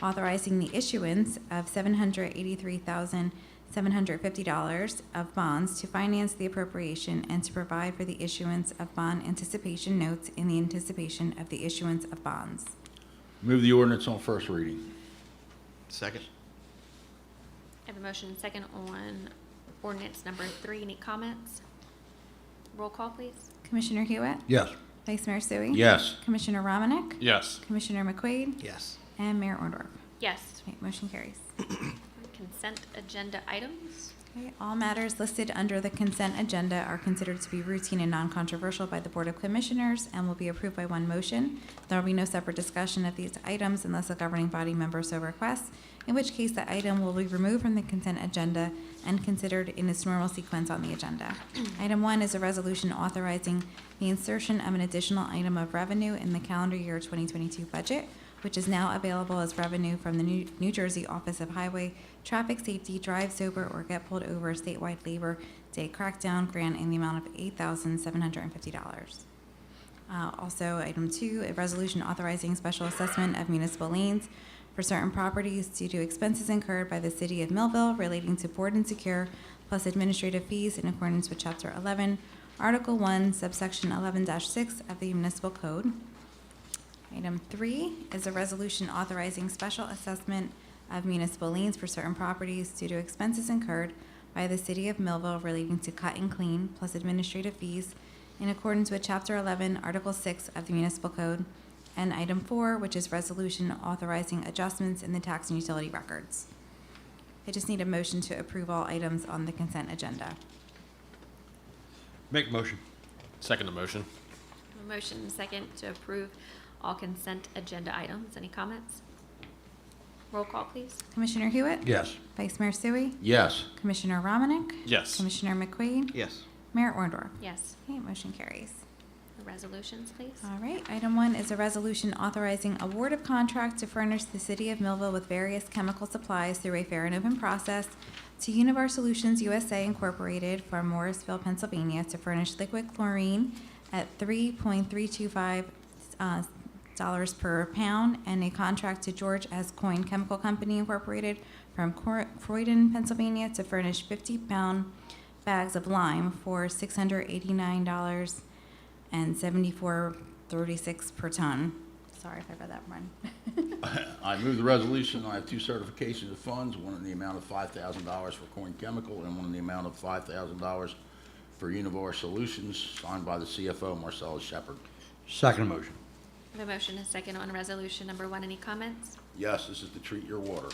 authorizing the issuance of $783,750 of bonds to finance the appropriation and to provide for the issuance of bond anticipation notes in the anticipation of the issuance of bonds. Move the ordinance on first reading. Second. I have a motion and a second on ordinance number 3. Any comments? Roll call, please. Commissioner Hewitt? Yes. Vice Mayor Sui? Yes. Commissioner Romanek? Yes. Commissioner McQuaid? Yes. And Mayor Orndorff. Yes. Okay, motion carries. Consent agenda items. Okay, all matters listed under the consent agenda are considered to be routine and non-controversial by the Board of Commissioners and will be approved by one motion. There will be no separate discussion of these items unless a governing body member so requests, in which case the item will be removed from the consent agenda and considered in its normal sequence on the agenda. Item 1 is a resolution authorizing the insertion of an additional item of revenue in the calendar year 2022 budget, which is now available as revenue from the New Jersey Office of Highway Traffic Safety Drive Sober or Get Pulled Over statewide Labor Day Crackdown Grant in the amount of $8,750. Also, item 2, a resolution authorizing special assessment of municipal liens for certain properties due to expenses incurred by the City of Millville relating to board and secure plus administrative fees in accordance with Chapter 11, Article 1, subsection 11-6 of the Municipal Code. Item 3 is a resolution authorizing special assessment of municipal liens for certain properties due to expenses incurred by the City of Millville relating to cut and clean plus administrative fees in accordance with Chapter 11, Article 6 of the Municipal Code. And item 4, which is resolution authorizing adjustments in the tax and utility records. I just need a motion to approve all items on the consent agenda. Make motion. Second the motion. A motion and a second to approve all consent agenda items. Any comments? Roll call, please. Commissioner Hewitt? Yes. Vice Mayor Sui? Yes. Commissioner Romanek? Yes. Commissioner McQuaid? Yes. Mayor Orndorff? Yes. Okay, motion carries. The resolutions, please. All right, item 1 is a resolution authorizing award of contract to furnish the City of Millville with various chemical supplies through a fair and open process to Univar Solutions USA Incorporated from Morrisville, Pennsylvania, to furnish liquid chlorine at $3.325 dollars per pound, and a contract to George S. Coyne Chemical Company Incorporated from Croydon, Pennsylvania, to furnish 50-pound bags of lime for $689 and $74.36 per ton. Sorry if I read that wrong. I move the resolution. I have 2 certifications of funds, one in the amount of $5,000 for Coin Chemical and one in the amount of $5,000 for Univar Solutions, signed by the CFO, Marcellus Shepard. Second motion. I have a motion and a second on resolution number 1. Any comments? Yes, this is to treat your water.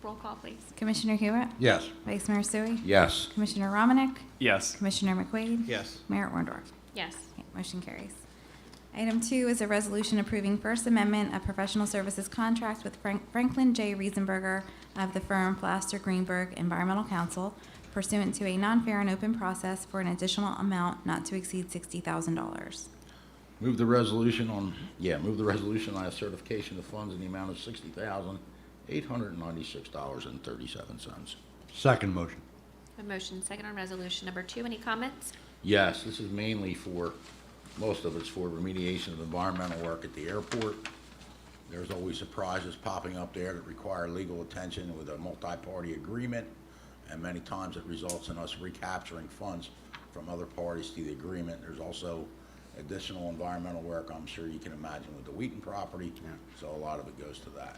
Roll call, please. Commissioner Hewitt? Yes. Vice Mayor Sui? Yes. Commissioner Romanek? Yes. Commissioner McQuaid? Yes. Mayor Orndorff? Yes. Okay, motion carries. Item 2 is a resolution approving First Amendment of professional services contract with Franklin J. Riesenberger of the firm Plaster Greenberg Environmental Counsel pursuant to a non-fair and open process for an additional amount not to exceed $60,000. Move the resolution on a certification of funds in the amount of $60,896.37. Second motion. A motion second on resolution number 2. Any comments? Yes, this is mainly most of it's for remediation of environmental work at the airport. There's always surprises popping up there that require legal attention with a multi-party agreement, and many times it results in us recapturing funds from other parties to the agreement. There's also additional environmental work, I'm sure you can imagine, with the Wheaton property, so a lot of it goes to that.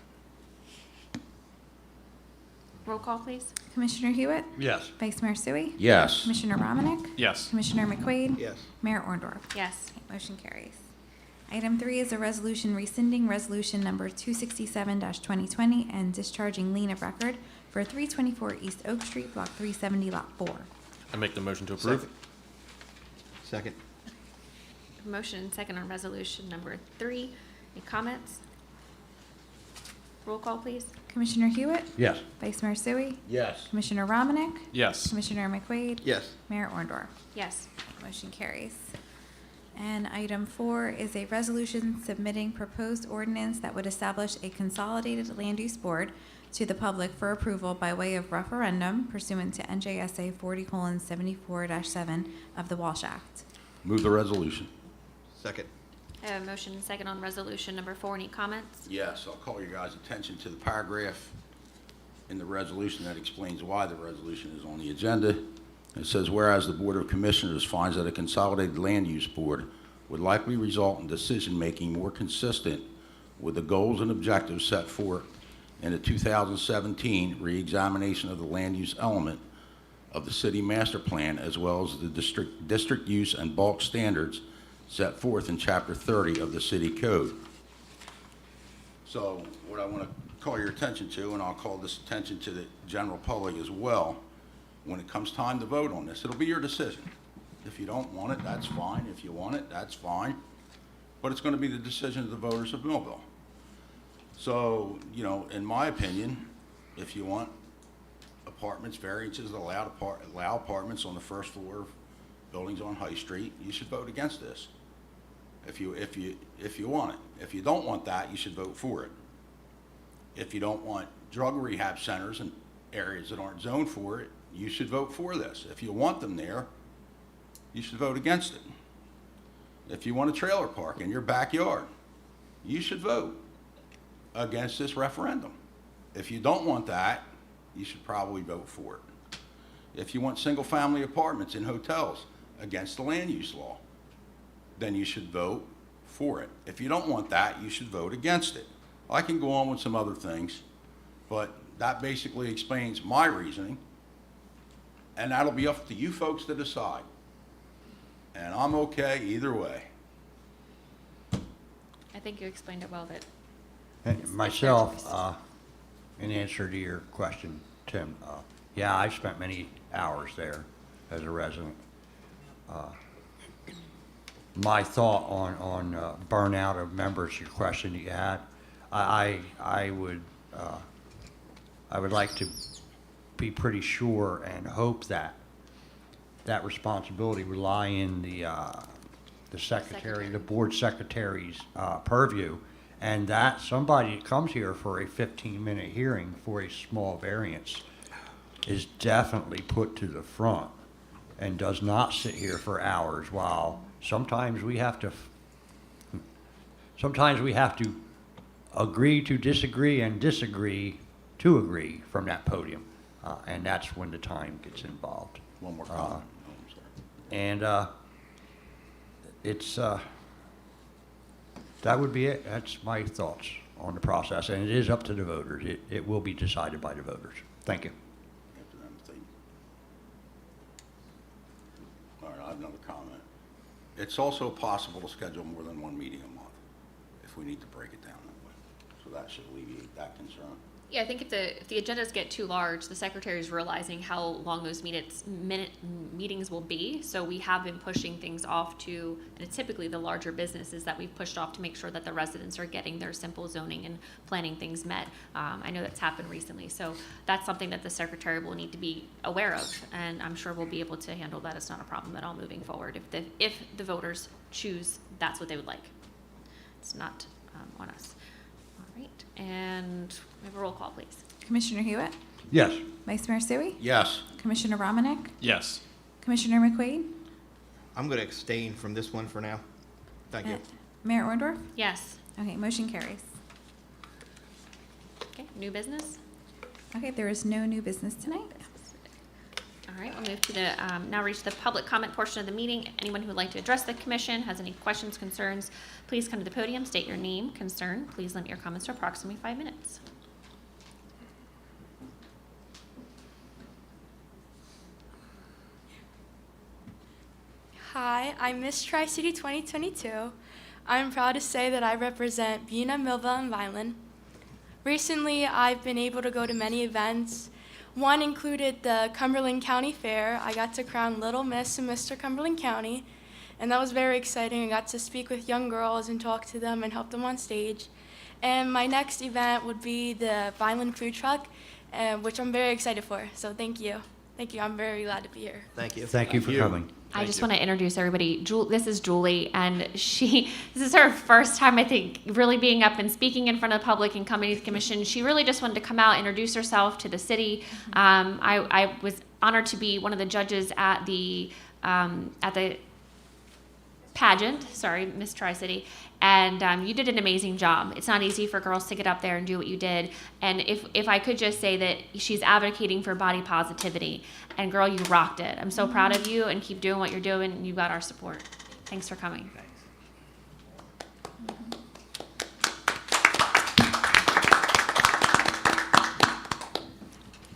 Roll call, please. Commissioner Hewitt? Yes. Vice Mayor Sui? Yes. Commissioner Romanek? Yes. Commissioner McQuaid? Yes. Mayor Orndorff? Yes. Motion carries. Item 3 is a resolution rescinding resolution number 267-2020 and discharging lien of record for 324 East Oak Street, Block 370, Lot 4. I make the motion to approve. Second. A motion second on resolution number 3. Any comments? Roll call, please. Commissioner Hewitt? Yes. Vice Mayor Sui? Yes. Commissioner Romanek? Yes. Commissioner McQuaid? Yes. Mayor Orndorff? Yes. Motion carries. And item 4 is a resolution submitting proposed ordinance that would establish a consolidated land use board to the public for approval by way of referendum pursuant to NJSA 40:74-7 of the Walsh Act. Move the resolution. Second. I have a motion second on resolution number 4. Any comments? Yes, I'll call your guys' attention to the paragraph in the resolution that explains why the resolution is on the agenda. It says, whereas the Board of Commissioners finds that a consolidated land use board would likely result in decision-making more consistent with the goals and objectives set forth in the 2017 reexamination of the land use element of the city master plan, as well as the district use and bulk standards set forth in Chapter 30 of the City Code. So what I want to call your attention to, and I'll call this attention to the general public as well, when it comes time to vote on this, it'll be your decision. If you don't want it, that's fine. If you want it, that's fine. But it's going to be the decision of the voters of Millville. So, you know, in my opinion, if you want apartments, variances that allow apartments on the first floor of buildings on High Street, you should vote against this. If you want it. If you don't want that, you should vote for it. If you don't want drug rehab centers in areas that aren't zoned for it, you should vote for this. If you want them there, you should vote against it. If you want a trailer park in your backyard, you should vote against this referendum. If you don't want that, you should probably vote for it. If you want single-family apartments in hotels against the land use law, then you should vote for it. If you don't want that, you should vote against it. I can go on with some other things, but that basically explains my reasoning, and that'll be up to you folks to decide. And I'm okay either way. I think you explained it well, but And myself, in answer to your question, Tim, yeah, I've spent many hours there as a resident. My thought on burnout of members, your question that you had, I would like to be pretty sure and hope that that responsibility would lie in the secretary, the board secretary's purview, and that somebody that comes here for a 15-minute hearing for a small variance is definitely put to the front and does not sit here for hours while sometimes we have to agree to disagree and disagree to agree from that podium. And that's when the time gets involved. One more comment. Oh, I'm sorry. And it's, that would be it. That's my thoughts on the process. And it is up to the voters. It will be decided by the voters. Thank you. After them, all right, I have another comment. It's also possible to schedule more than one meeting a month if we need to break it down that way. So that should alleviate that concern. Yeah, I think if the agendas get too large, the secretary is realizing how long those meetings will be. So we have been pushing things off to, and it's typically the larger businesses that we've pushed off to make sure that the residents are getting their simple zoning and planning things met. I know that's happened recently, so that's something that the secretary will need to be aware of, and I'm sure we'll be able to handle that. It's not a problem at all moving forward if the voters choose that's what they would like. It's not on us. All right, and we have a roll call, please. Commissioner Hewitt? Yes. Vice Mayor Sui? Yes. Commissioner Romanek? Yes. Commissioner McQuaid? I'm going to abstain from this one for now. Thank you. Mayor Orndorff? Yes. Okay, motion carries. Okay, new business. Okay, there is no new business tonight. All right, we'll move to the, now reach the public comment portion of the meeting. Anyone who would like to address the commission, has any questions, concerns, please come to the podium, state your name, concern. Please limit your comments to approximately 5 minutes. Hi, I'm Miss Tri-City 2022. I'm proud to say that I represent Buena, Millville, and Vineland. Recently, I've been able to go to many events. One included the Cumberland County Fair. I got to crown Little Miss and Mr. Cumberland County, and that was very exciting. I got to speak with young girls and talk to them and help them on stage. And my next event would be the Vineland Food Truck, which I'm very excited for. So thank you. Thank you. I'm very glad to be here. Thank you. Thank you for coming. I just want to introduce everybody. This is Julie, and this is her first time, I think, really being up and speaking in front of the public and coming to the commission. She really just wanted to come out, introduce herself to the city. I was honored to be one of the judges at the pageant, Miss Tri-City, and you did an amazing job. It's not easy for girls to get up there and do what you did, and if I could just say that she's advocating for body positivity, and girl, you rocked it. I'm so proud of you, and keep doing what you're doing, and you got our support. Thanks for coming.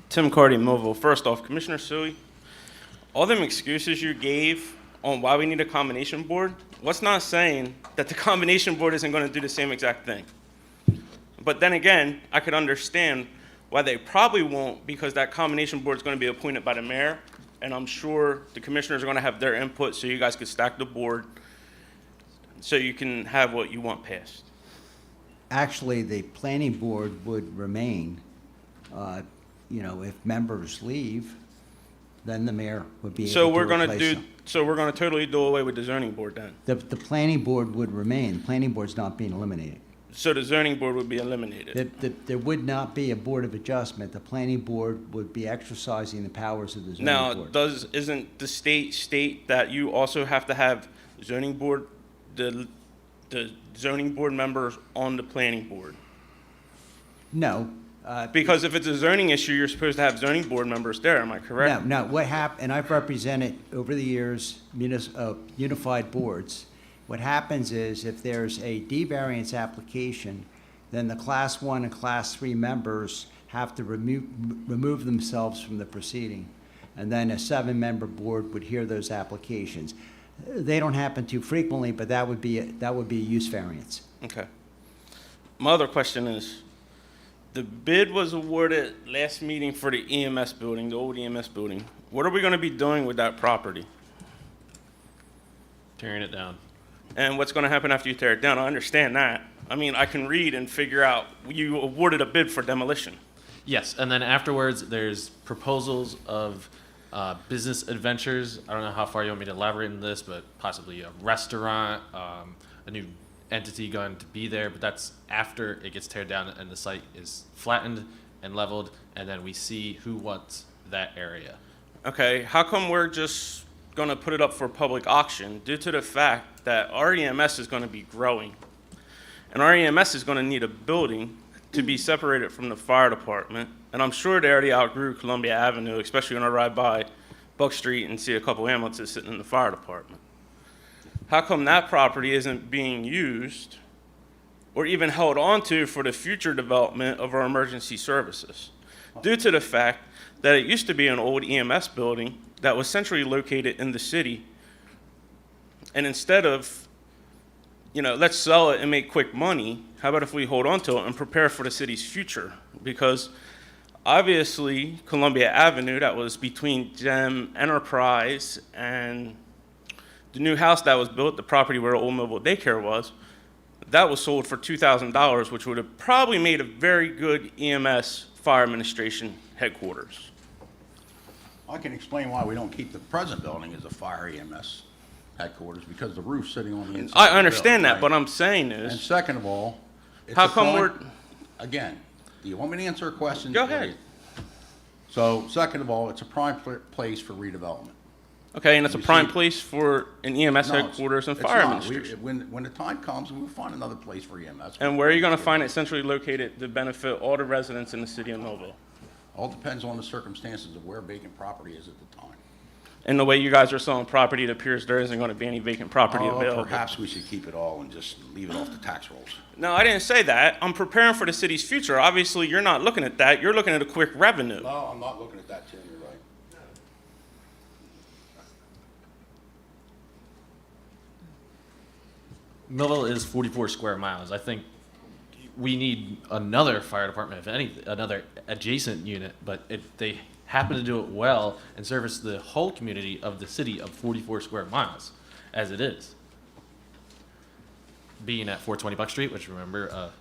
Tim Cardy, Millville. First off, Commissioner Sui, all them excuses you gave on why we need a combination board, what's not saying that the combination board isn't going to do the same exact thing? But then again, I could understand why they probably won't, because that combination board is going to be appointed by the mayor, and I'm sure the commissioners are going to have their input so you guys could stack the board so you can have what you want passed. Actually, the planning board would remain. If members leave, then the mayor would be able So to we're going to replace them. so we're going to totally do away with the zoning board then. The planning board would remain. The planning board's not being eliminated. So the zoning board would be eliminated. There would not be a board of adjustment. The planning board would be exercising the powers of the zoning Now, board. isn't the state that you also have to have zoning board, the zoning board members on the planning board? No. Because if it's a zoning issue, you're supposed to have zoning board members there, am I correct? No, what happened, and I've represented over the years unified boards. What happens is if there's a D variance application, then the Class 1 and Class 3 members have to remove themselves from the proceeding. And then a 7-member board would hear those applications. They don't happen too frequently, but that would be a use variance. Okay. My other question is, the bid was awarded last meeting for the EMS building, the old EMS building. What are we going to be doing with that property? Tearing it down. And what's going to happen after you tear it down? I understand that. I mean, I can read and figure out you awarded a bid for demolition. Yes, and then afterwards, there's proposals of business adventures. I don't know how far you want me to elaborate on this, but possibly a restaurant, a new entity going to be there, but that's after it gets teared down and the site is flattened and leveled, and then we see who wants that area. Okay, how come we're just going to put it up for public auction due to the fact that our EMS is going to be growing? And our EMS is going to need a building to be separated from the fire department. And I'm sure they already outgrew Columbia Avenue, especially when I ride by Buck Street and see a couple ambulances sitting in the fire department. How come that property isn't being used or even held onto for the future development of our emergency services? Due to the fact that it used to be an old EMS building that was centrally located in the city, and instead of, let's sell it and make quick money. How about if we hold on to it and prepare for the city's future? Because obviously, Columbia Avenue, that was between Gem Enterprise and the new house that was built, the property where Old Millville Daycare was, that was sold for $2,000, which would have probably made a very good EMS fire administration headquarters. I can explain why we don't keep the present building as a fire EMS headquarters, because the roof's sitting on the inside. I understand that, but I'm saying And is, second of all, it's how a come prime- we're, Again, do you want me to answer a question? Go ahead. So, second of all, it's a prime place for redevelopment. okay, and it's a You prime see- place for an EMS No, it's- headquarters and it's fire not. administration. When the time comes, we'll find another place for EMS. And where are you going to find it centrally located to benefit all the residents in the city of Millville? All depends on the circumstances of where vacant property is at the time. And the way you guys are selling property, it appears there isn't going to be any vacant property available. Perhaps we should keep it all and just leave it off the tax rolls. No, I didn't say that. I'm preparing for the city's future. Obviously, you're not looking at that. You're looking at a quick revenue. No, I'm not looking at that, Tim, you're right. Millville is 44 square miles. I think we need another fire department, if anything, another adjacent unit, but they happen to do it well and service the whole community of the city of 44 square miles, as it is. Being at 420 Buck Street, which remember,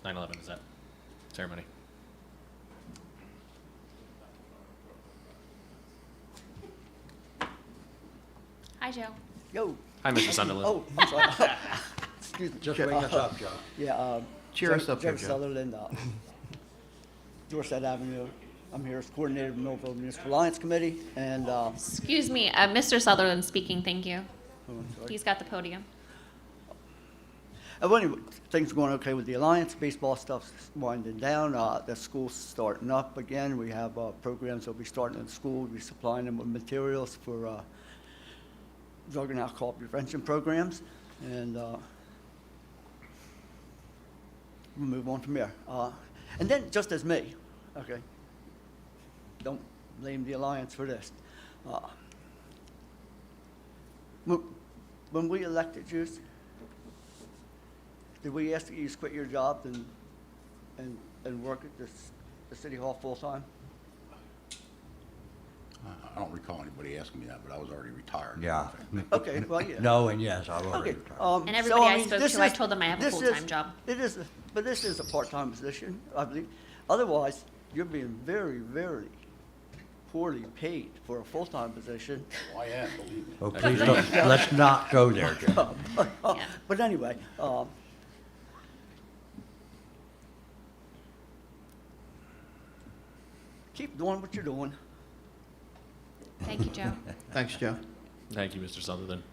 9/11 is that ceremony. Hi, Joe. Yo. Hi, Mr. Sunderland. Oh, I'm sorry. Excuse me. Just bring us up, John. Yeah, Cheer us up here, Jeff Joe. Sutherland, Dorset Avenue. I'm here as coordinator of the Millville Municipal Alliance Committee, and, Excuse me, Mr. Sutherland speaking, thank you. sorry. He's got the podium. Well, anyway, things are going okay with the Alliance. Baseball stuff's winding down. The school's starting up again. We have programs that'll be starting in the school. We'll be supplying them with materials for drug and alcohol prevention programs, and we'll move on from there. And then, just as me, okay, don't blame the Alliance for this. When we elected you, did we ask that you quit your job and work at the City Hall full-time? I don't recall anybody asking me that, but I was already retired. Yeah. Okay, well, yeah. No and yes, I've already Okay. retired. And everybody I spoke this to, I is- told them I have a this full-time is- job. But this is a part-time position, I believe. Otherwise, you're being very, very poorly paid for a full-time position. Well, I am, believe me. Oh, please don't, let's not go there, Joe. Yeah. But anyway, keep doing what you're doing. Thank you, Joe. Thanks, Joe. Thank you, Mr. Sutherland.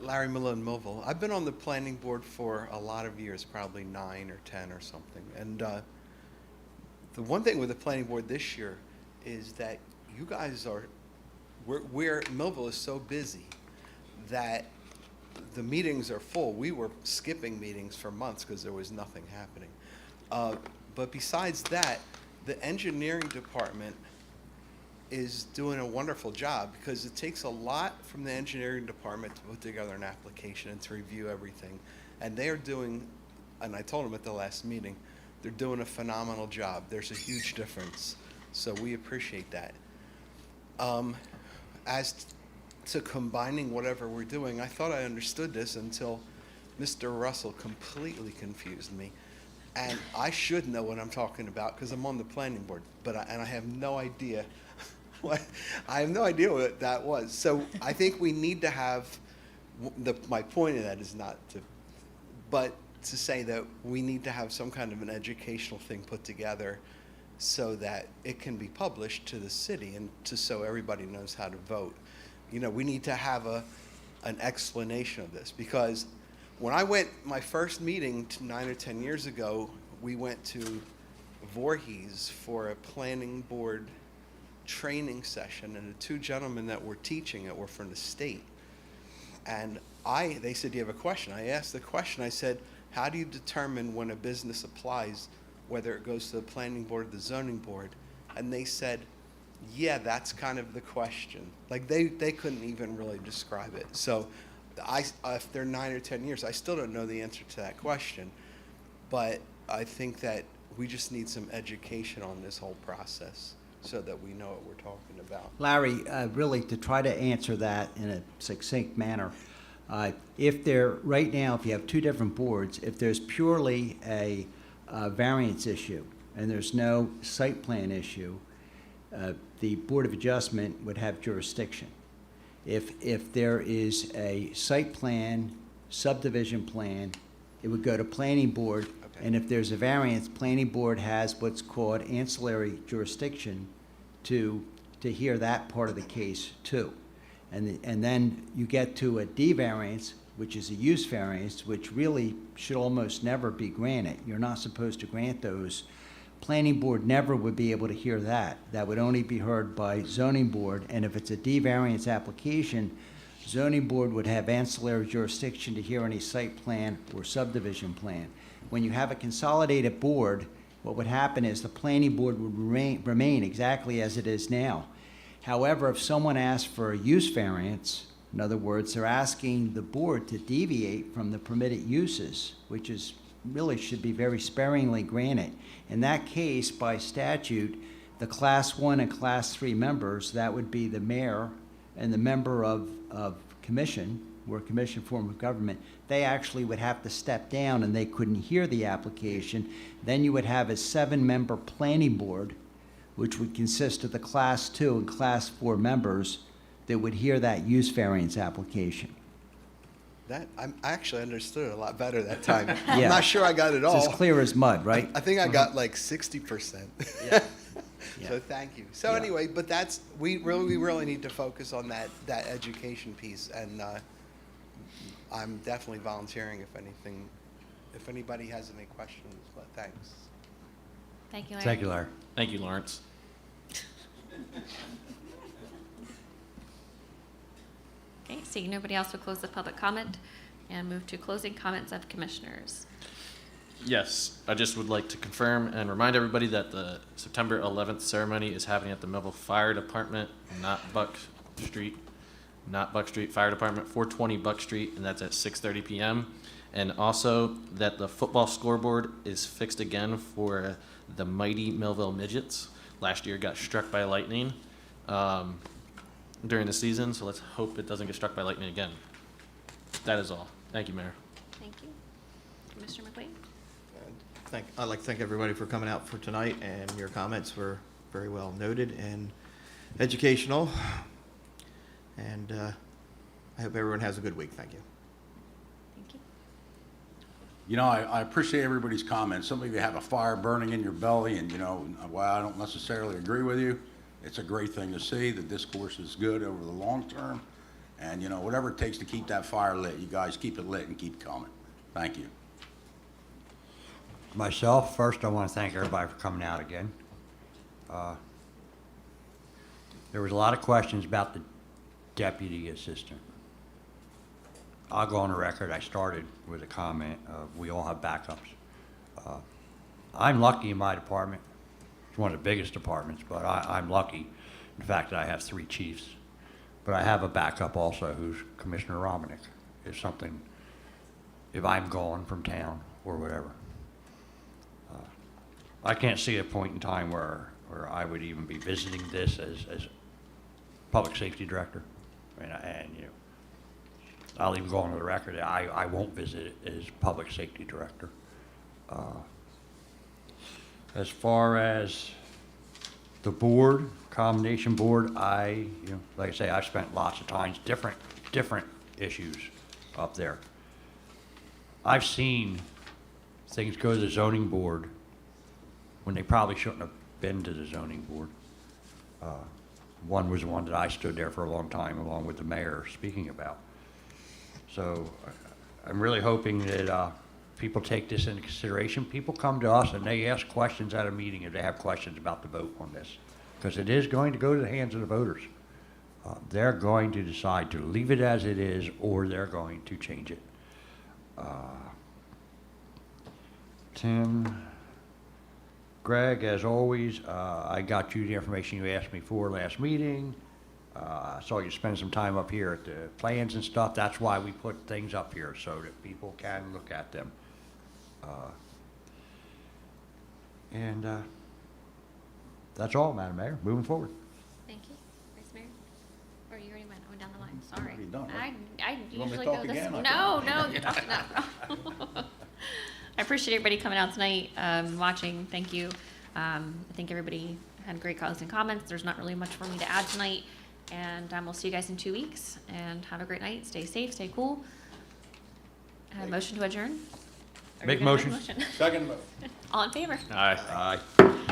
Larry Miller in Millville. I've been on the planning board for a lot of years, probably 9 or 10 or something. And the one thing with the planning board this year is that you guys are, Millville is so busy that the meetings are full. We were skipping meetings for months because there was nothing happening. But besides that, the engineering department is doing a wonderful job because it takes a lot from the engineering department to put together an application and to review everything. And they are doing, and I told them at the last meeting, they're doing a phenomenal job. There's a huge difference. So we appreciate that. As to combining whatever we're doing, I thought I understood this until Mr. Russell completely confused me. And I should know what I'm talking about because I'm on the planning board, but I have no idea I have no idea what that was. So I think we need to have, my point of that is not to, but to say that we need to have some kind of an educational thing put together so that it can be published to the city and so everybody knows how to vote. You know, we need to have an explanation of this because when I went my first meeting 9 or 10 years ago, we went to Voorhees for a planning board training session, and the 2 gentlemen that were teaching it were from the state. And they said, do you have a question? I asked the question, I said, how do you determine when a business applies whether it goes to the planning board or the zoning board, and they said, yeah, that's kind of the question. Like, they couldn't even really describe it. So if they're 9 or 10 years, I still don't know the answer to that question. But I think that we just need some education on this whole process so that we know what we're talking about. Larry, really, to try to answer that in a succinct manner, right now, if you have two different boards, if there's purely a variance issue and there's no site plan issue, the Board of Adjustment would have jurisdiction. If there is a site plan, subdivision plan, it would go to planning board. Okay. And if there's a variance, planning board has what's called ancillary jurisdiction to hear that part of the case too. And then you get to a D variance, which is a use variance, which really should almost never be granted. You're not supposed to grant those. Planning board never would be able to hear that. That would only be heard by zoning board. And if it's a D variance application, zoning board would have ancillary jurisdiction to hear any site plan or subdivision plan. When you have a consolidated board, what would happen is the planning board would remain exactly as it is now. However, if someone asks for a use variance, in other words, they're asking the board to deviate from the permitted uses, which is really should be very sparingly granted. In that case, by statute, the Class 1 and Class 3 members, that would be the mayor and the member of commission, or commission form of government, they actually would have to step down and they couldn't hear the application. Then you would have a 7-member planning board, which would consist of the Class 2 and Class 4 members that would hear that use variance application. That I actually understood it a lot better that time. Yeah. I'm not sure I got it all. It's as clear as mud, right? I think I got like 60%. Yeah. So thank you. So Yeah. anyway, but that's we really need to focus on that education piece, and I'm definitely volunteering if anybody has any questions. But thanks. Thank you, Larry. Thank you, Larry. Thank you, Lawrence. Okay, seeing nobody else, will close the public comment and move to closing comments of commissioners. Yes, I just would like to confirm and remind everybody that the September 11th ceremony is happening at the Millville Fire Department, not Buck Street Fire Department, 420 Buck Street, and that's at 6:30 p.m. And also that the football scoreboard is fixed again for the mighty Millville Midgets. Last year got struck by lightning during the season, so let's hope it doesn't get struck by lightning again. That is all. Thank you, Mayor. Thank you. Commissioner McQueen? I'd like to thank everybody for coming out for tonight, and your comments were very well noted and educational. And I hope everyone has a good week. Thank you. Thank you. You know, I appreciate everybody's comments. Some of you have a fire burning in your belly, and, you know, while I don't necessarily agree with you, it's a great thing to see. The discourse is good over the long term. And, you know, whatever it takes to keep that fire lit, you guys keep it lit and keep coming. Thank you. Myself, first, I want to thank everybody for coming out again. There was a lot of questions about the deputy assistant. I'll go on the record. I started with a comment of we all have backups. I'm lucky in my department. It's one of the biggest departments, but I'm lucky in the fact that I have 3 chiefs. But I have a backup also who's Commissioner Romanek. If something, if I'm gone from town or whatever. I can't see a point in time where I would even be visiting this as public safety director. And you know, I'll even go on the record, I won't visit it as public safety director. As far as the board, combination board, like I say, I've spent lots of times, different issues up there. I've seen things go to the zoning board when they probably shouldn't have been to the zoning board. One was one that I stood there for a long time along with the mayor speaking about. So I'm really hoping that people take this into consideration. People come to us and they ask questions at a meeting if they have questions about the vote on this, because it is going to go to the hands of the voters. They're going to decide to leave it as it is, or they're going to change it. Tim, Greg, as always, I got you the information you asked me for last meeting. I saw you spend some time up here at the plans and stuff. That's why we put things up here, so that people can look at them. And that's all, Madam Mayor, moving forward. Thank you. Vice Mayor? Or you already went down the line, sorry. Already done, right? I You want me to usually talk go this. again? No, you're talking no. I appreciate everybody coming out tonight, watching, thank you. I think everybody had great calls and comments. There's not really much for me to add tonight. And we'll see you guys in 2 weeks, and have a great night. Stay safe, stay cool. Motion to adjourn? Are you Make gonna motion. Second motion. All in favor? Aye. Aye.